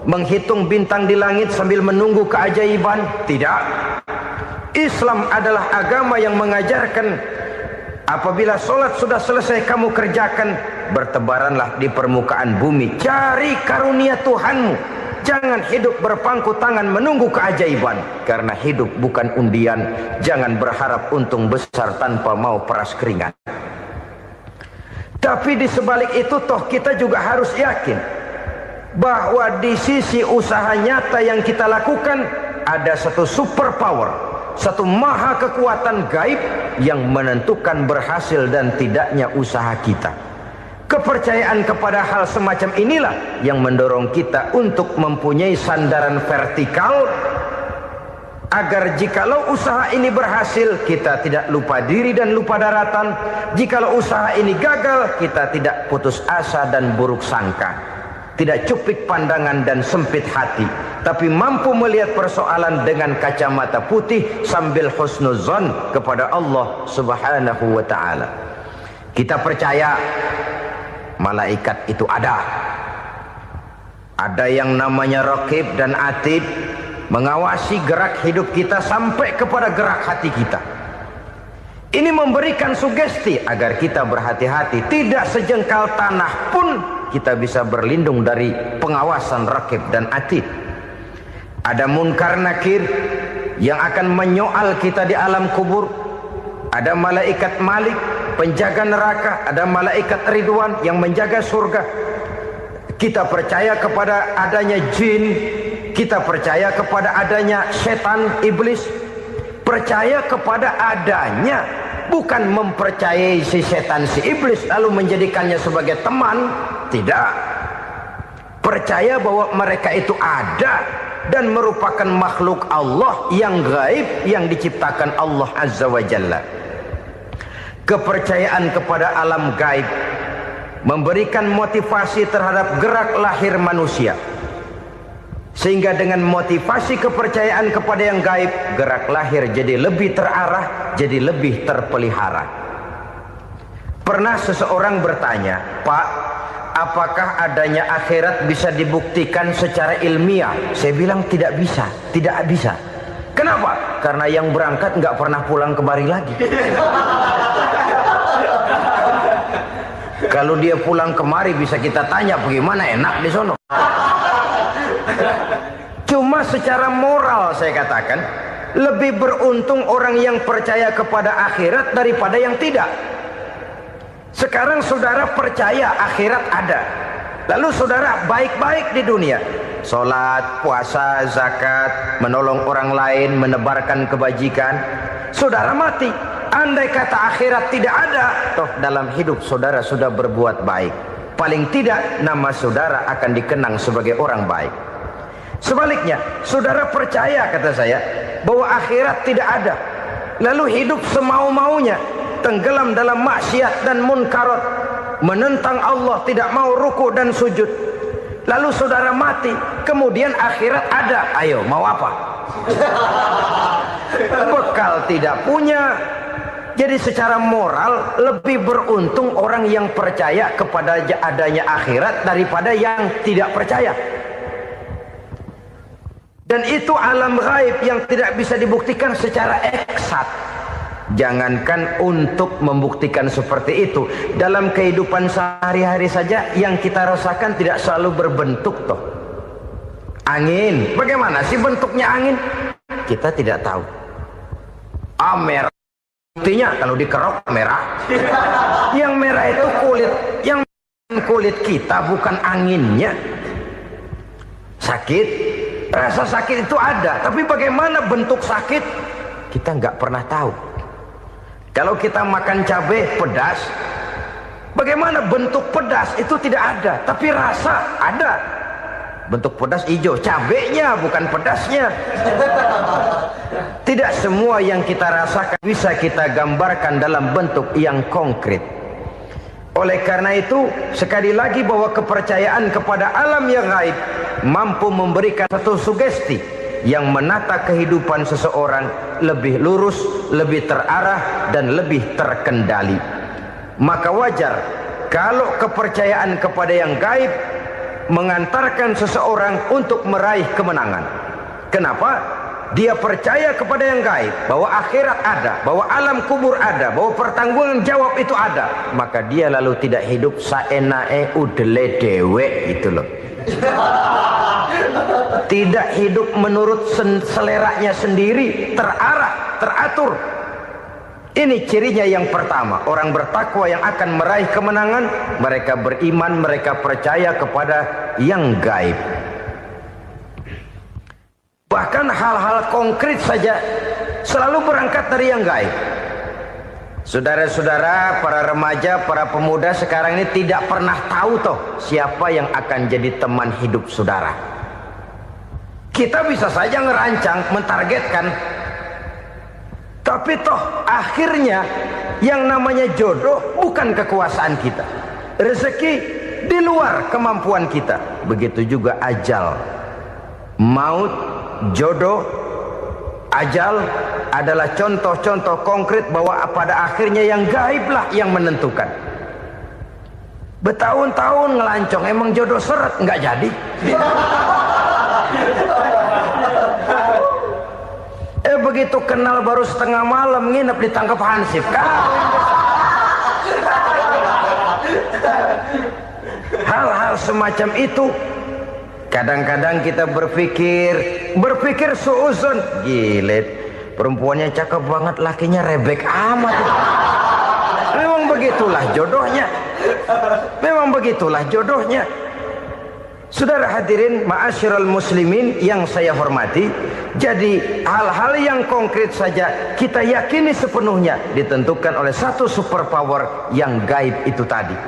menghitung bintang di langit sambil menunggu keajaiban. Tidak. Islam adalah agama yang mengajarkan apabila sholat sudah selesai kamu kerjakan, bertebaranlah di permukaan bumi, cari karunia Tuhanmu. Jangan hidup berpangku tangan menunggu keajaiban. Karena hidup bukan undian. Jangan berharap untung besar tanpa mau peras keringat. Tapi di sebalik itu toh kita juga harus yakin bahwa di sisi usaha nyata yang kita lakukan ada satu super power, satu maha kekuatan gaib yang menentukan berhasil dan tidaknya usaha kita. Kepercayaan kepada hal semacam inilah yang mendorong kita untuk mempunyai sandaran vertikal, agar jikalau usaha ini berhasil kita tidak lupa diri dan lupa daratan. Jikalau usaha ini gagal kita tidak putus asa dan buruk sangka, tidak cupik pandangan dan sempit hati, tapi mampu melihat persoalan dengan kacamata putih sambil husnuzon kepada Allah Subhanahu wa ta'ala. Kita percaya malaikat itu ada. Ada yang namanya raqib dan atid, mengawasi gerak hidup kita sampai kepada gerak hati kita. Ini memberikan sugesti agar kita berhati-hati. Tidak sejengkal tanah pun kita bisa berlindung dari pengawasan raqib dan atid. Ada munkar nakir yang akan menyoal kita di alam kubur. Ada malaikat Malik, penjaga neraka. Ada malaikat Ridwan yang menjaga surga. Kita percaya kepada adanya jin. Kita percaya kepada adanya setan, iblis. Percaya kepada adanya, bukan mempercayai si setan, si iblis lalu menjadikannya sebagai teman. Tidak. Percaya bahwa mereka itu ada dan merupakan makhluk Allah yang gaib yang diciptakan Allah Azza wa Jalla. Kepercayaan kepada alam gaib memberikan motivasi terhadap gerak lahir manusia, sehingga dengan motivasi kepercayaan kepada yang gaib, gerak lahir jadi lebih terarah, jadi lebih terpelihara. Pernah seseorang bertanya, "Pak, apakah adanya akhirat bisa dibuktikan secara ilmiah?" Saya bilang tidak bisa, tidak bisa. Kenapa? Karena yang berangkat nggak pernah pulang kemari lagi. Kalau dia pulang kemari bisa kita tanya bagaimana enak di sono. Cuma secara moral saya katakan, lebih beruntung orang yang percaya kepada akhirat daripada yang tidak. Sekarang saudara percaya akhirat ada, lalu saudara baik-baik di dunia, sholat, puasa, zakat, menolong orang lain, menebarkan kebajikan. Saudara mati, andai kata akhirat tidak ada, toh dalam hidup saudara sudah berbuat baik. Paling tidak nama saudara akan dikenang sebagai orang baik. Sebaliknya, saudara percaya, kata saya, bahwa akhirat tidak ada, lalu hidup semau-maunya, tenggelam dalam maksiat dan munkarat, menentang Allah, tidak mau ruku dan sujud, lalu saudara mati, kemudian akhirat ada, ayo mau apa? Bekal tidak punya. Jadi secara moral lebih beruntung orang yang percaya kepada adanya akhirat daripada yang tidak percaya. Dan itu alam gaib yang tidak bisa dibuktikan secara eksat. Jangankan untuk membuktikan seperti itu, dalam kehidupan sehari-hari saja yang kita rasakan tidak selalu berbentuk toh. Angin, bagaimana sih bentuknya angin? Kita tidak tahu. Merah, buktinya kalau dikerok merah. Yang merah itu kulit, yang kulit kita bukan anginnya. Sakit, rasa sakit itu ada, tapi bagaimana bentuk sakit? Kita nggak pernah tahu. Kalau kita makan cabai pedas, bagaimana bentuk pedas itu tidak ada, tapi rasa ada. Bentuk pedas hijau, cabainya bukan pedasnya. Tidak semua yang kita rasakan bisa kita gambarkan dalam bentuk yang konkret. Oleh karena itu, sekali lagi bahwa kepercayaan kepada alam yang gaib mampu memberikan satu sugesti yang menata kehidupan seseorang lebih lurus, lebih terarah, dan lebih terkendali. Maka wajar kalau kepercayaan kepada yang gaib mengantarkan seseorang untuk meraih kemenangan. Kenapa? Dia percaya kepada yang gaib, bahwa akhirat ada, bahwa alam kubur ada, bahwa pertanggungan jawab itu ada. Maka dia lalu tidak hidup saenae udele dewe gitu loh. Tidak hidup menurut seleranya sendiri, terarah, teratur. Ini cirinya yang pertama. Orang bertakwa yang akan meraih kemenangan, mereka beriman, mereka percaya kepada yang gaib. Bahkan hal-hal konkret saja selalu berangkat dari yang gaib. Saudara-saudara, para remaja, para pemuda sekarang ini tidak pernah tahu toh siapa yang akan jadi teman hidup saudara. Kita bisa saja ngerancang, mentargetkan, tapi toh akhirnya yang namanya jodoh bukan kekuasaan kita. Rezeki di luar kemampuan kita. Begitu juga ajal. Maut, jodoh, ajal adalah contoh-contoh konkret bahwa pada akhirnya yang gaiblah yang menentukan. Bertahun-tahun ngelancong, emang jodoh seret, nggak jadi. Begitu kenal baru setengah malam nginep ditangkap hansip kan. Hal-hal semacam itu kadang-kadang kita berpikir suuzon, gilet, perempuannya cakep banget, lakinya rebek amat. Memang begitulah jodohnya. Memang begitulah jodohnya. Saudara hadirin ma'asyiral muslimin yang saya hormati, jadi hal-hal yang konkret saja kita yakini sepenuhnya ditentukan oleh satu superpower yang gaib itu tadi.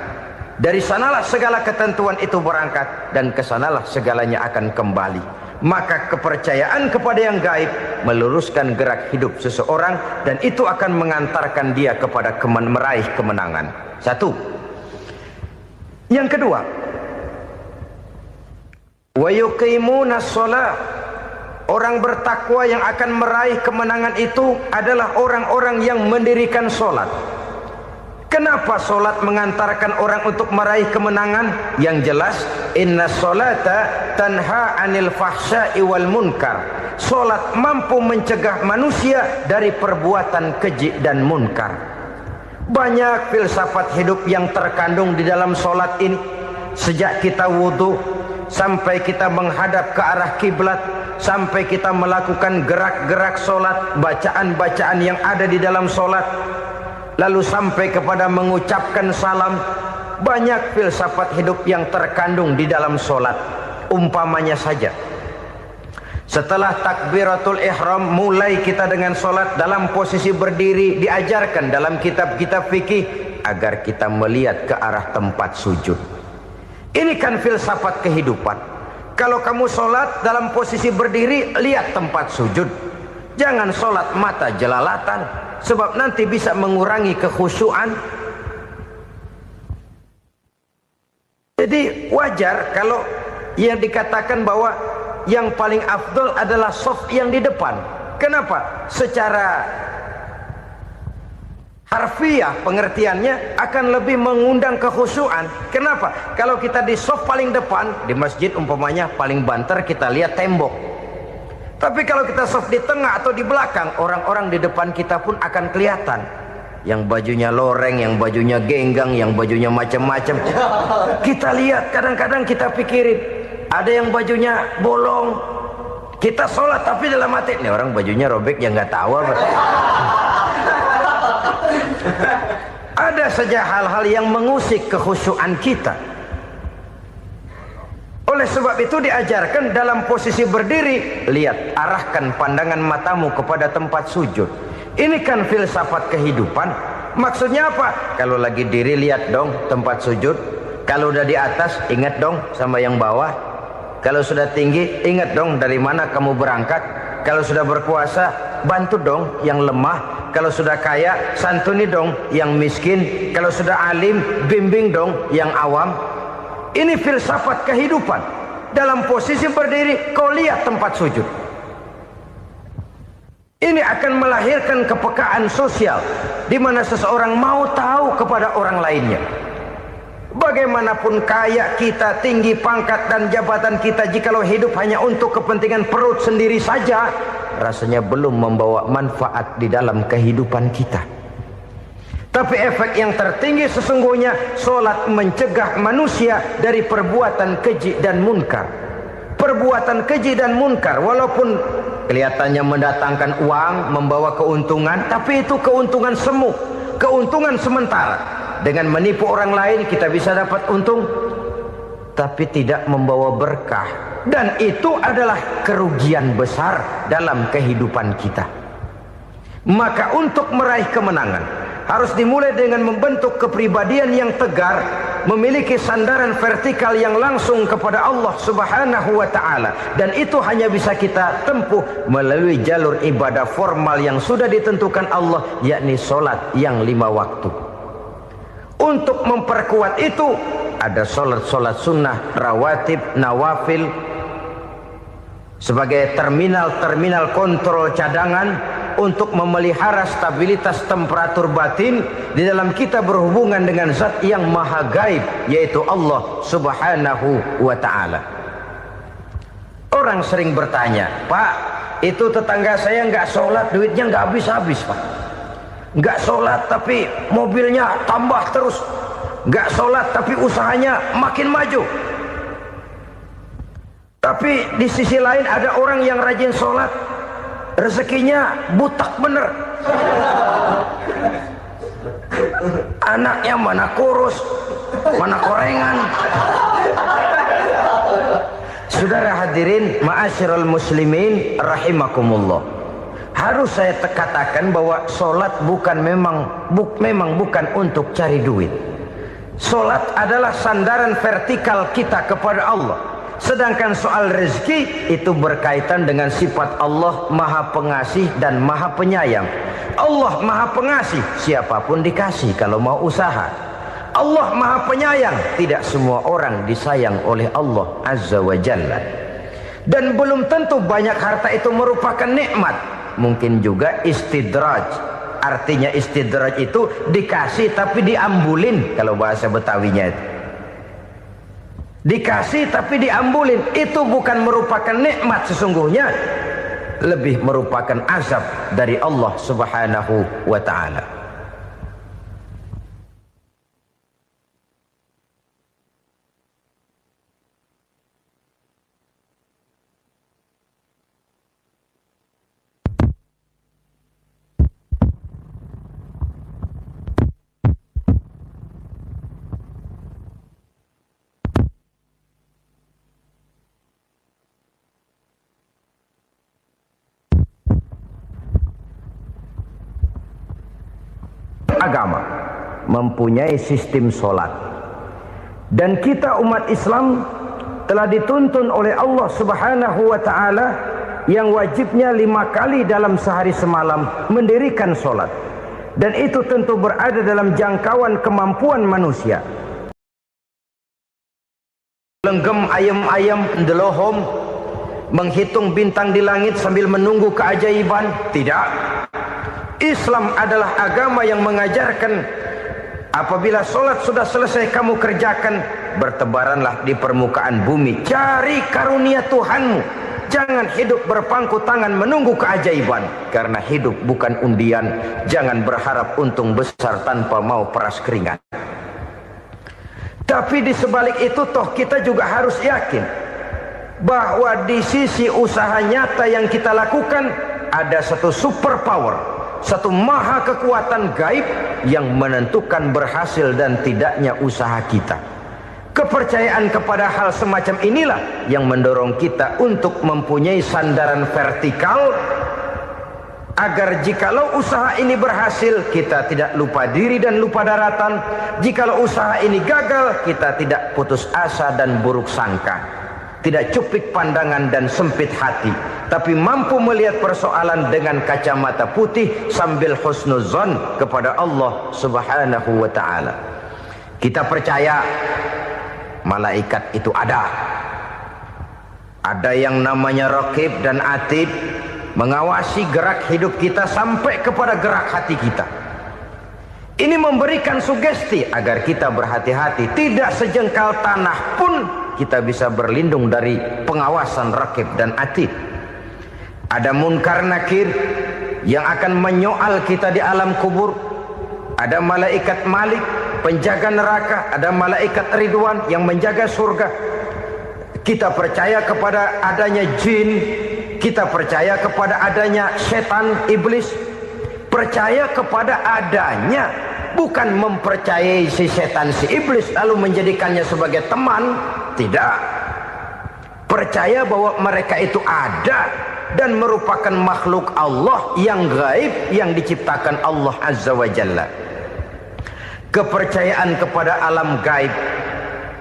Dari sanalah segala ketentuan itu berangkat dan kesanalah segalanya akan kembali. Maka kepercayaan kepada yang gaib meluruskan gerak hidup seseorang dan itu akan mengantarkan dia kepada meraih kemenangan. Satu. Yang kedua, wa yuqimuna shalah. Orang bertakwa yang akan meraih kemenangan itu adalah orang-orang yang mendirikan sholat. Kenapa sholat mengantarkan orang untuk meraih kemenangan? Yang jelas, inna sholata tanha anil fahsya'i wal munkar. Sholat mampu mencegah manusia dari perbuatan keji dan munkar. Banyak filsafat hidup yang terkandung di dalam sholat ini. Sejak kita wudhu sampai kita menghadap ke arah kiblat, sampai kita melakukan gerak-gerak sholat, bacaan-bacaan yang ada di dalam sholat, lalu sampai kepada mengucapkan salam. Banyak filsafat hidup yang terkandung di dalam sholat. Umpamanya saja, setelah takbiratul ihram, mulai kita dengan sholat dalam posisi berdiri. Diajarkan dalam kitab-kitab fikih agar kita melihat ke arah tempat sujud. Ini kan filsafat kehidupan. Kalau kamu sholat dalam posisi berdiri, lihat tempat sujud. Jangan sholat mata jelalatan, sebab nanti bisa mengurangi kekhusyuan. Jadi wajar kalau yang dikatakan bahwa yang paling afdol adalah shaf yang di depan. Kenapa? Secara harfiah pengertiannya akan lebih mengundang kekhusyuan. Kenapa? Kalau kita di shaf paling depan di masjid umpamanya paling banter kita lihat tembok. Tapi kalau kita shaf di tengah atau di belakang, orang-orang di depan kita pun akan kelihatan. Yang bajunya loreng, yang bajunya genggang, yang bajunya macam-macam. Kita lihat, kadang-kadang kita pikirin, ada yang bajunya bolong. Kita sholat tapi dalam hati, nih orang bajunya robek yang nggak tahu apa. Ada saja hal-hal yang mengusik kekhusyuan kita. Oleh sebab itu diajarkan dalam posisi berdiri, lihat, arahkan pandangan matamu kepada tempat sujud. Ini kan filsafat kehidupan. Maksudnya apa? Kalau lagi diri lihat dong tempat sujud. Kalau udah di atas ingat dong sama yang bawah. Kalau sudah tinggi ingat dong dari mana kamu berangkat. Kalau sudah berkuasa bantu dong yang lemah. Kalau sudah kaya santuni dong yang miskin. Kalau sudah alim bimbing dong yang awam. Ini filsafat kehidupan. Dalam posisi berdiri kau lihat tempat sujud. Ini akan melahirkan kepekaan sosial di mana seseorang mau tahu kepada orang lainnya. Bagaimanapun kaya kita, tinggi pangkat dan jabatan kita, jikalau hidup hanya untuk kepentingan perut sendiri saja, rasanya belum membawa manfaat di dalam kehidupan kita. Tapi efek yang tertinggi sesungguhnya, sholat mencegah manusia dari perbuatan keji dan munkar. Perbuatan keji dan munkar walaupun kelihatannya mendatangkan uang, membawa keuntungan, tapi itu keuntungan semu, keuntungan sementara. Dengan menipu orang lain kita bisa dapat untung, tapi tidak membawa berkah. Dan itu adalah kerugian besar dalam kehidupan kita. Maka untuk meraih kemenangan harus dimulai dengan membentuk kepribadian yang tegar, memiliki sandaran vertikal yang langsung kepada Allah Subhanahu wa ta'ala. Dan itu hanya bisa kita tempuh melalui jalur ibadah formal yang sudah ditentukan Allah, yakni sholat yang 5 waktu. Untuk memperkuat itu ada sholat-sholat sunnah, rawatib, nawafil sebagai terminal-terminal kontrol cadangan untuk memelihara stabilitas temperatur batin di dalam kita berhubungan dengan zat yang maha gaib, yaitu Allah Subhanahu wa ta'ala. Orang sering bertanya, Pak, itu tetangga saya nggak sholat, duitnya nggak habis-habis, Pak. Nggak sholat tapi mobilnya tambah terus. Nggak sholat tapi usahanya makin maju. Tapi di sisi lain ada orang yang rajin sholat, rezekinya butak bener. Anaknya mana kurus, mana korengan. Saudara hadirin ma'asyiral muslimin rahimakumullah. Harus saya katakan bahwa sholat memang bukan untuk cari duit. Sholat adalah sandaran vertikal kita kepada Allah. Sedangkan soal rezeki itu berkaitan dengan sifat Allah maha pengasih dan maha penyayang. Allah maha pengasih, siapapun dikasih kalau mau usaha. Allah maha penyayang, tidak semua orang disayang oleh Allah Azza wa Jalla. Dan belum tentu banyak harta itu merupakan nikmat. Mungkin juga istidraj. Artinya istidraj itu dikasih tapi diambulin, kalau bahasa Betawinya itu. Dikasih tapi diambulin, itu bukan merupakan nikmat sesungguhnya, lebih merupakan azab dari Allah Subhanahu wa ta'ala. Agama mempunyai sistem sholat, dan kita umat Islam telah dituntun oleh Allah Subhanahu wa ta'ala yang wajibnya 5 kali dalam sehari semalam mendirikan sholat, dan itu tentu berada dalam jangkauan kemampuan manusia. Lenggem ayam-ayam ndelohom, menghitung bintang di langit sambil menunggu keajaiban, tidak. Islam adalah agama yang mengajarkan apabila sholat sudah selesai kamu kerjakan, bertebaranlah di permukaan bumi, cari karunia Tuhanmu. Jangan hidup berpangku tangan menunggu keajaiban, karena hidup bukan undian. Jangan berharap untung besar tanpa mau peras keringat. Tapi di sebalik itu toh kita juga harus yakin bahwa di sisi usaha nyata yang kita lakukan ada satu super power, satu maha kekuatan gaib yang menentukan berhasil dan tidaknya usaha kita. Kepercayaan kepada hal semacam inilah yang mendorong kita untuk mempunyai sandaran vertikal, agar jikalau usaha ini berhasil, kita tidak lupa diri dan lupa daratan. Jikalau usaha ini gagal, kita tidak putus asa dan buruk sangka, tidak cupik pandangan dan sempit hati, tapi mampu melihat persoalan dengan kacamata putih sambil husnuzon kepada Allah Subhanahu wa ta'ala. Kita percaya malaikat itu ada. Ada yang namanya raqib dan atid, mengawasi gerak hidup kita sampai kepada gerak hati kita. Ini memberikan sugesti agar kita berhati-hati, tidak sejengkal tanah pun kita bisa berlindung dari pengawasan raqib dan atid. Ada munkar nakir yang akan menyoal kita di alam kubur. Ada malaikat Malik, penjaga neraka. Ada malaikat Ridwan yang menjaga surga. Kita percaya kepada adanya jin, kita percaya kepada adanya setan, iblis. Percaya kepada adanya, bukan mempercayai si setan, si iblis lalu menjadikannya sebagai teman. Tidak. Percaya bahwa mereka itu ada dan merupakan makhluk Allah yang gaib, yang diciptakan Allah Azza wa Jalla. Kepercayaan kepada alam gaib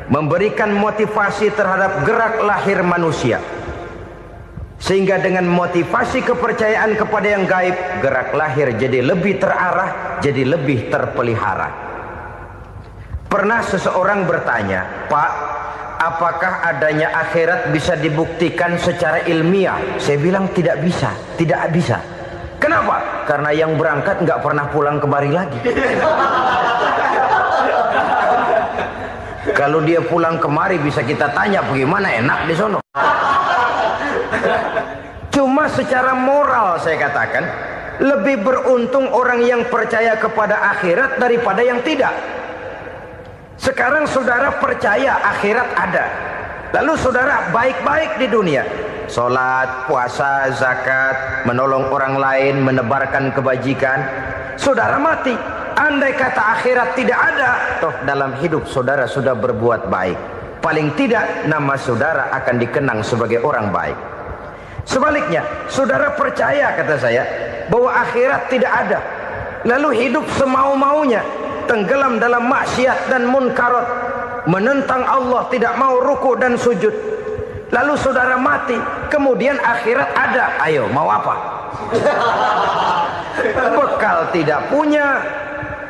memberikan motivasi terhadap gerak lahir manusia, sehingga dengan motivasi kepercayaan kepada yang gaib, gerak lahir jadi lebih terarah, jadi lebih terpelihara. Pernah seseorang bertanya, "Pak, apakah adanya akhirat bisa dibuktikan secara ilmiah?" Saya bilang tidak bisa, tidak bisa. Kenapa? Karena yang berangkat nggak pernah pulang kembali lagi. Kalau dia pulang kemari bisa kita tanya bagaimana enak di sono. Cuma secara moral saya katakan, lebih beruntung orang yang percaya kepada akhirat daripada yang tidak. Sekarang saudara percaya akhirat ada, lalu saudara baik-baik di dunia, sholat, puasa, zakat, menolong orang lain, menebarkan kebajikan. Saudara mati, andai kata akhirat tidak ada, toh dalam hidup saudara sudah berbuat baik, paling tidak nama saudara akan dikenang sebagai orang baik. Sebaliknya, saudara percaya, kata saya, bahwa akhirat tidak ada, lalu hidup semau-maunya, tenggelam dalam maksiat dan munkarat, menentang Allah, tidak mau ruku dan sujud. Lalu saudara mati, kemudian akhirat ada. Ayo, mau apa? Bekal tidak punya.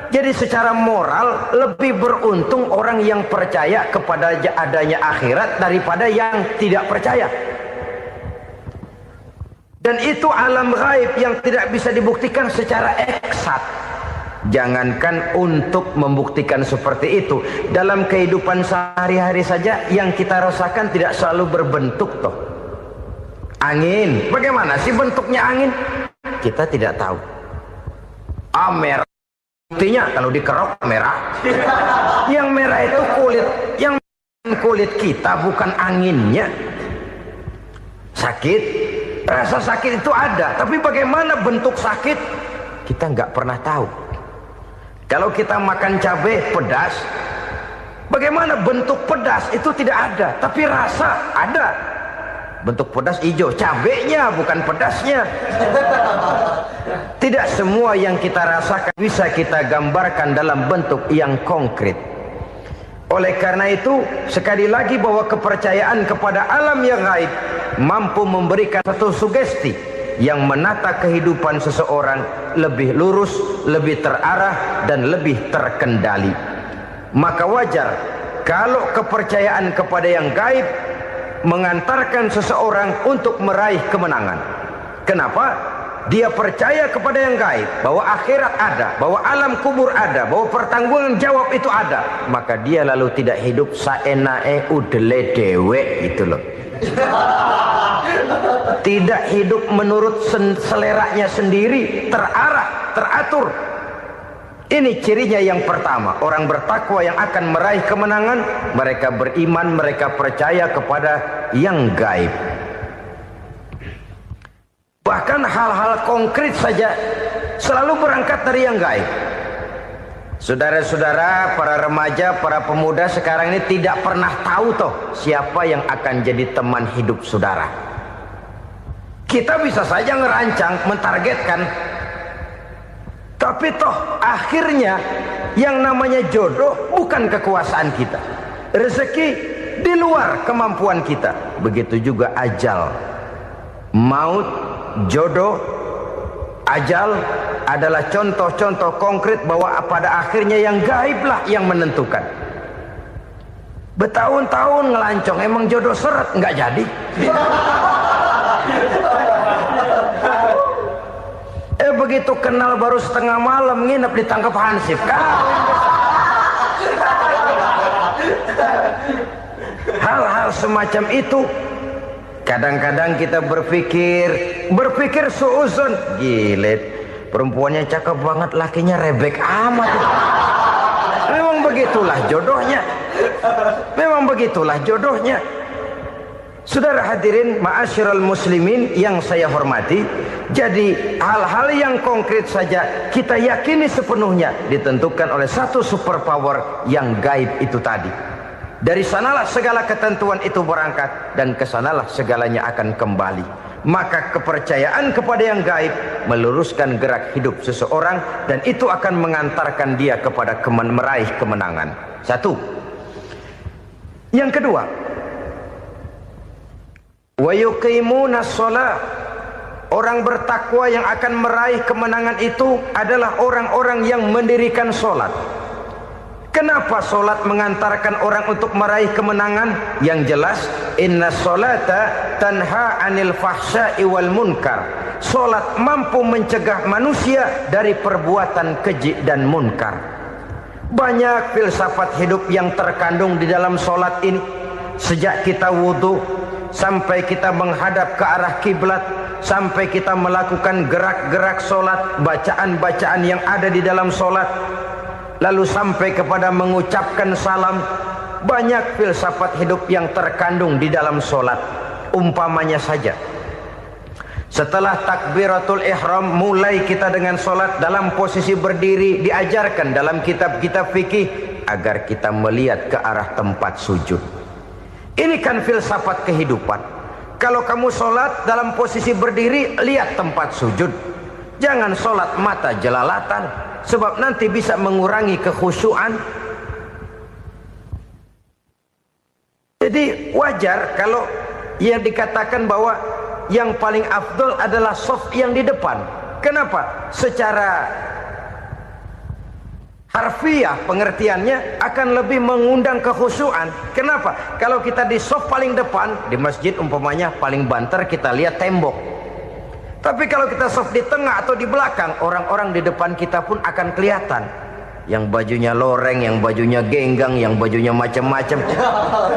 Jadi secara moral lebih beruntung orang yang percaya kepada adanya akhirat daripada yang tidak percaya. Dan itu alam gaib yang tidak bisa dibuktikan secara eksat. Jangankan untuk membuktikan seperti itu, dalam kehidupan sehari-hari saja yang kita rasakan tidak selalu berbentuk toh. Angin, bagaimana sih bentuknya angin? Kita tidak tahu. Merah, buktinya kalau dikerok merah. Yang merah itu kulit, yang kulit kita bukan anginnya. Sakit, rasa sakit itu ada, tapi bagaimana bentuk sakit kita nggak pernah tahu. Kalau kita makan cabai pedas, bagaimana bentuk pedas itu tidak ada, tapi rasa ada. Bentuk pedas hijau, cabenya bukan pedasnya. Tidak semua yang kita rasakan bisa kita gambarkan dalam bentuk yang konkret. Oleh karena itu, sekali lagi bahwa kepercayaan kepada alam yang gaib mampu memberikan satu sugesti yang menata kehidupan seseorang lebih lurus, lebih terarah, dan lebih terkendali. Maka wajar kalau kepercayaan kepada yang gaib mengantarkan seseorang untuk meraih kemenangan. Kenapa? Dia percaya kepada yang gaib, bahwa akhirat ada, bahwa alam kubur ada, bahwa pertanggungan jawab itu ada. Maka dia lalu tidak hidup saenae udele dewe, gitu loh. Tidak hidup menurut seleranya sendiri, terarah, teratur. Ini cirinya yang pertama. Orang bertakwa yang akan meraih kemenangan, mereka beriman, mereka percaya kepada yang gaib. Bahkan hal-hal konkret saja selalu berangkat dari yang gaib. Saudara-saudara, para remaja, para pemuda sekarang ini tidak pernah tahu toh siapa yang akan jadi teman hidup saudara. Kita bisa saja ngerancang, mentargetkan, tapi toh akhirnya yang namanya jodoh bukan kekuasaan kita. Rezeki di luar kemampuan kita. Begitu juga ajal, maut, jodoh, ajal adalah contoh-contoh konkret bahwa pada akhirnya yang gaiblah yang menentukan. Bertahun-tahun ngelancong, emang jodoh seret, nggak jadi. Begitu kenal baru setengah malam nginep ditangkap Hansip kan. Hal-hal semacam itu kadang-kadang kita berpikir suuzon, gile, perempuannya cakep banget, lakinya rebek amat. Memang begitulah jodohnya. Memang begitulah jodohnya. Saudara hadirin ma'asyiral muslimin yang saya hormati, jadi hal-hal yang konkret saja kita yakini sepenuhnya ditentukan oleh satu superpower yang gaib itu tadi. Dari sanalah segala ketentuan itu berangkat dan kesanalah segalanya akan kembali. Maka kepercayaan kepada yang gaib meluruskan gerak hidup seseorang dan itu akan mengantarkan dia kepada meraih kemenangan. Satu. Yang kedua, wa yuqimuna shalah. Orang bertakwa yang akan meraih kemenangan itu adalah orang-orang yang mendirikan sholat. Kenapa sholat mengantarkan orang untuk meraih kemenangan? Yang jelas, inna sholata tanha anil fahsya'i wal munkar. Sholat mampu mencegah manusia dari perbuatan keji dan munkar. Banyak filsafat hidup yang terkandung di dalam sholat ini. Sejak kita wudhu, sampai kita menghadap ke arah kiblat, sampai kita melakukan gerak-gerak sholat, bacaan-bacaan yang ada di dalam sholat, lalu sampai kepada mengucapkan salam. Banyak filsafat hidup yang terkandung di dalam sholat. Umpamanya saja, setelah takbiratul ihram mulai kita dengan sholat dalam posisi berdiri, diajarkan dalam kitab-kitab fikih agar kita melihat ke arah tempat sujud. Ini kan filsafat kehidupan. Kalau kamu sholat dalam posisi berdiri, lihat tempat sujud. Jangan sholat mata jelalatan, sebab nanti bisa mengurangi kekhusyuan. Jadi wajar kalau yang dikatakan bahwa yang paling afdol adalah shaf yang di depan. Kenapa? Secara harfiah pengertiannya akan lebih mengundang kekhusyuan. Kenapa? Kalau kita di shaf paling depan di masjid umpamanya paling banter kita lihat tembok. Tapi kalau kita shaf di tengah atau di belakang, orang-orang di depan kita pun akan kelihatan. Yang bajunya loreng, yang bajunya genggang, yang bajunya macam-macam.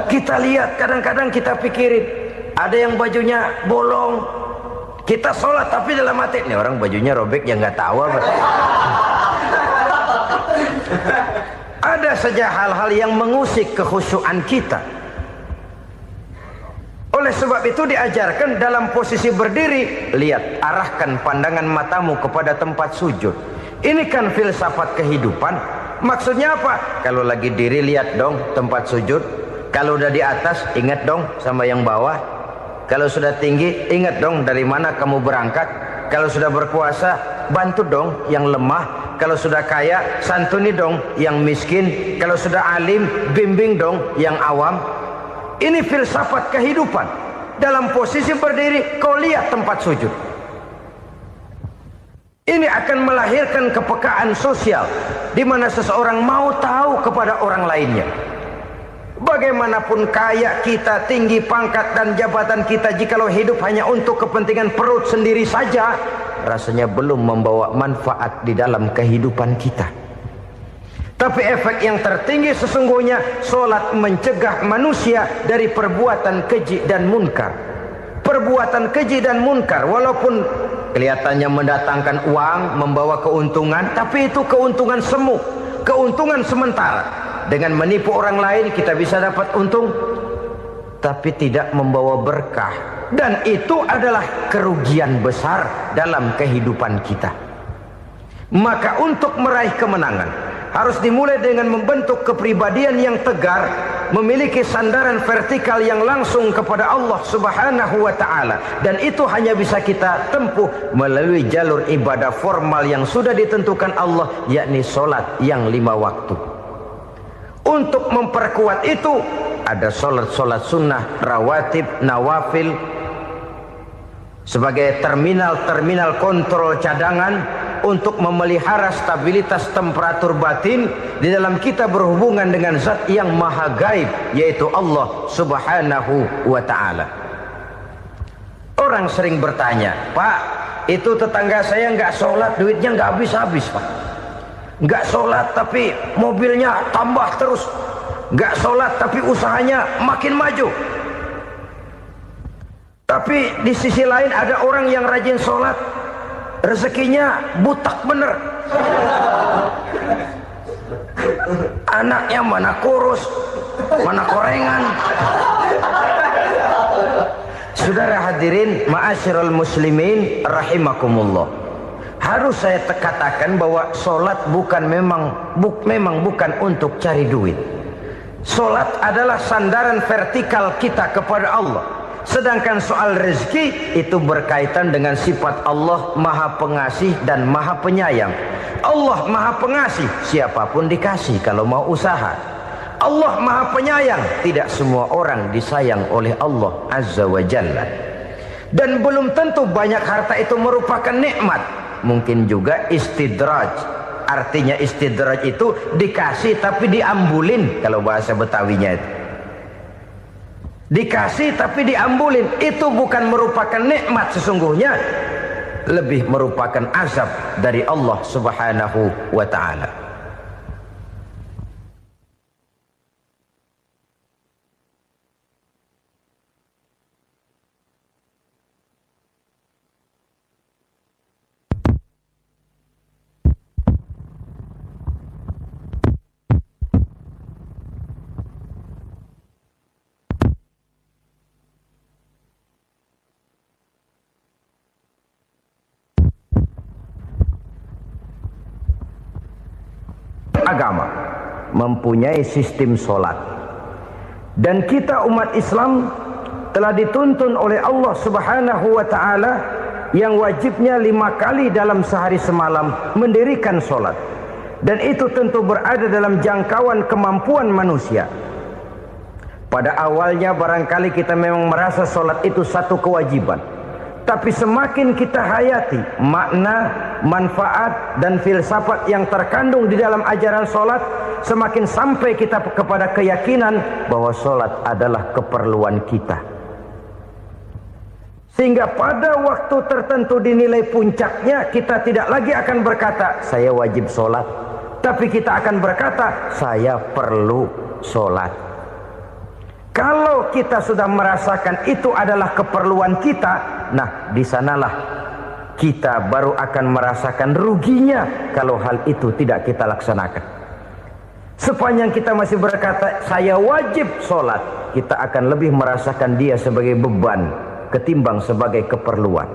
Kita lihat, kadang-kadang kita pikirin, ada yang bajunya bolong. Kita sholat tapi dalam hati, nih orang bajunya robek yang nggak tahu apa. Ada saja hal-hal yang mengusik kekhusyuan kita. Oleh sebab itu diajarkan dalam posisi berdiri, lihat, arahkan pandangan matamu kepada tempat sujud. Ini kan filsafat kehidupan. Maksudnya apa? Kalau lagi diri lihat dong tempat sujud. Kalau udah di atas ingat dong sama yang bawah. Kalau sudah tinggi ingat dong dari mana kamu berangkat. Kalau sudah berkuasa bantu dong yang lemah. Kalau sudah kaya santuni dong yang miskin. Kalau sudah alim bimbing dong yang awam. Ini filsafat kehidupan. dalam posisi berdiri, kau lihat tempat sujud. Ini akan melahirkan kepekaan sosial, di mana seseorang mau tahu kepada orang lainnya. Bagaimanapun kaya kita, tinggi pangkat dan jabatan kita, jikalau hidup hanya untuk kepentingan perut sendiri saja, rasanya belum membawa manfaat di dalam kehidupan kita. Tapi efek yang tertinggi sesungguhnya, solat mencegah manusia dari perbuatan keji dan munkar. Perbuatan keji dan munkar, walaupun kelihatannya mendatangkan uang, membawa keuntungan, tapi itu keuntungan semu, keuntungan sementara. Dengan menipu orang lain kita bisa dapat untung, tapi tidak membawa berkah. Dan itu adalah kerugian besar dalam kehidupan kita. Maka untuk meraih kemenangan, harus dimulai dengan membentuk kepribadian yang tegar, memiliki sandaran vertikal yang langsung kepada Allah Subhanahu wa ta'ala. Dan itu hanya bisa kita tempuh melalui jalur ibadah formal yang sudah ditentukan Allah, yakni solat yang 5 waktu. Untuk memperkuat itu, ada solat-solat sunnah, rawatib, nawafil, sebagai terminal-terminal kontrol cadangan untuk memelihara stabilitas temperatur batin di dalam kita berhubungan dengan zat yang maha gaib, yaitu Allah Subhanahu wa ta'ala. Orang sering bertanya, Pak, itu tetangga saya nggak sholat, duitnya nggak habis-habis, Pak. Nggak sholat tapi mobilnya tambah terus, nggak sholat tapi usahanya makin maju. Tapi di sisi lain ada orang yang rajin sholat, rezekinya butak bener. Anaknya mana kurus, mana korengan. Saudara hadirin ma'asyiral muslimin rahimakumullah. Harus saya katakan bahwa solat memang bukan untuk cari duit. Solat adalah sandaran vertikal kita kepada Allah. Sedangkan soal rezeki itu berkaitan dengan sifat Allah maha pengasih dan maha penyayang. Allah maha pengasih, siapapun dikasih kalau mau usaha. Allah maha penyayang, tidak semua orang disayang oleh Allah Azza wa Jalla. Dan belum tentu banyak harta itu merupakan nikmat. Mungkin juga istidraj. Artinya istidraj itu dikasih tapi diambulin, kalau bahasa Betawinya itu. Dikasih tapi diambulin, itu bukan merupakan nikmat sesungguhnya, lebih merupakan azab dari Allah Subhanahu wa ta'ala. Agama mempunyai sistem solat, dan kita umat Islam telah dituntun oleh Allah Subhanahu wa ta'ala yang wajibnya 5 kali dalam sehari semalam mendirikan solat, dan itu tentu berada dalam jangkauan kemampuan manusia. Pada awalnya barangkali kita memang merasa solat itu satu kewajiban, tapi semakin kita hayati makna, manfaat dan filsafat yang terkandung di dalam ajaran solat, semakin sampai kita kepada keyakinan bahwa solat adalah keperluan kita. Sehingga pada waktu tertentu dinilai puncaknya, kita tidak lagi akan berkata saya wajib solat, tapi kita akan berkata saya perlu solat. Kalau kita sudah merasakan itu adalah keperluan kita, nah di sanalah kita baru akan merasakan ruginya kalau hal itu tidak kita laksanakan. Sepanjang kita masih berkata saya wajib sholat, kita akan lebih merasakan dia sebagai beban ketimbang sebagai keperluan.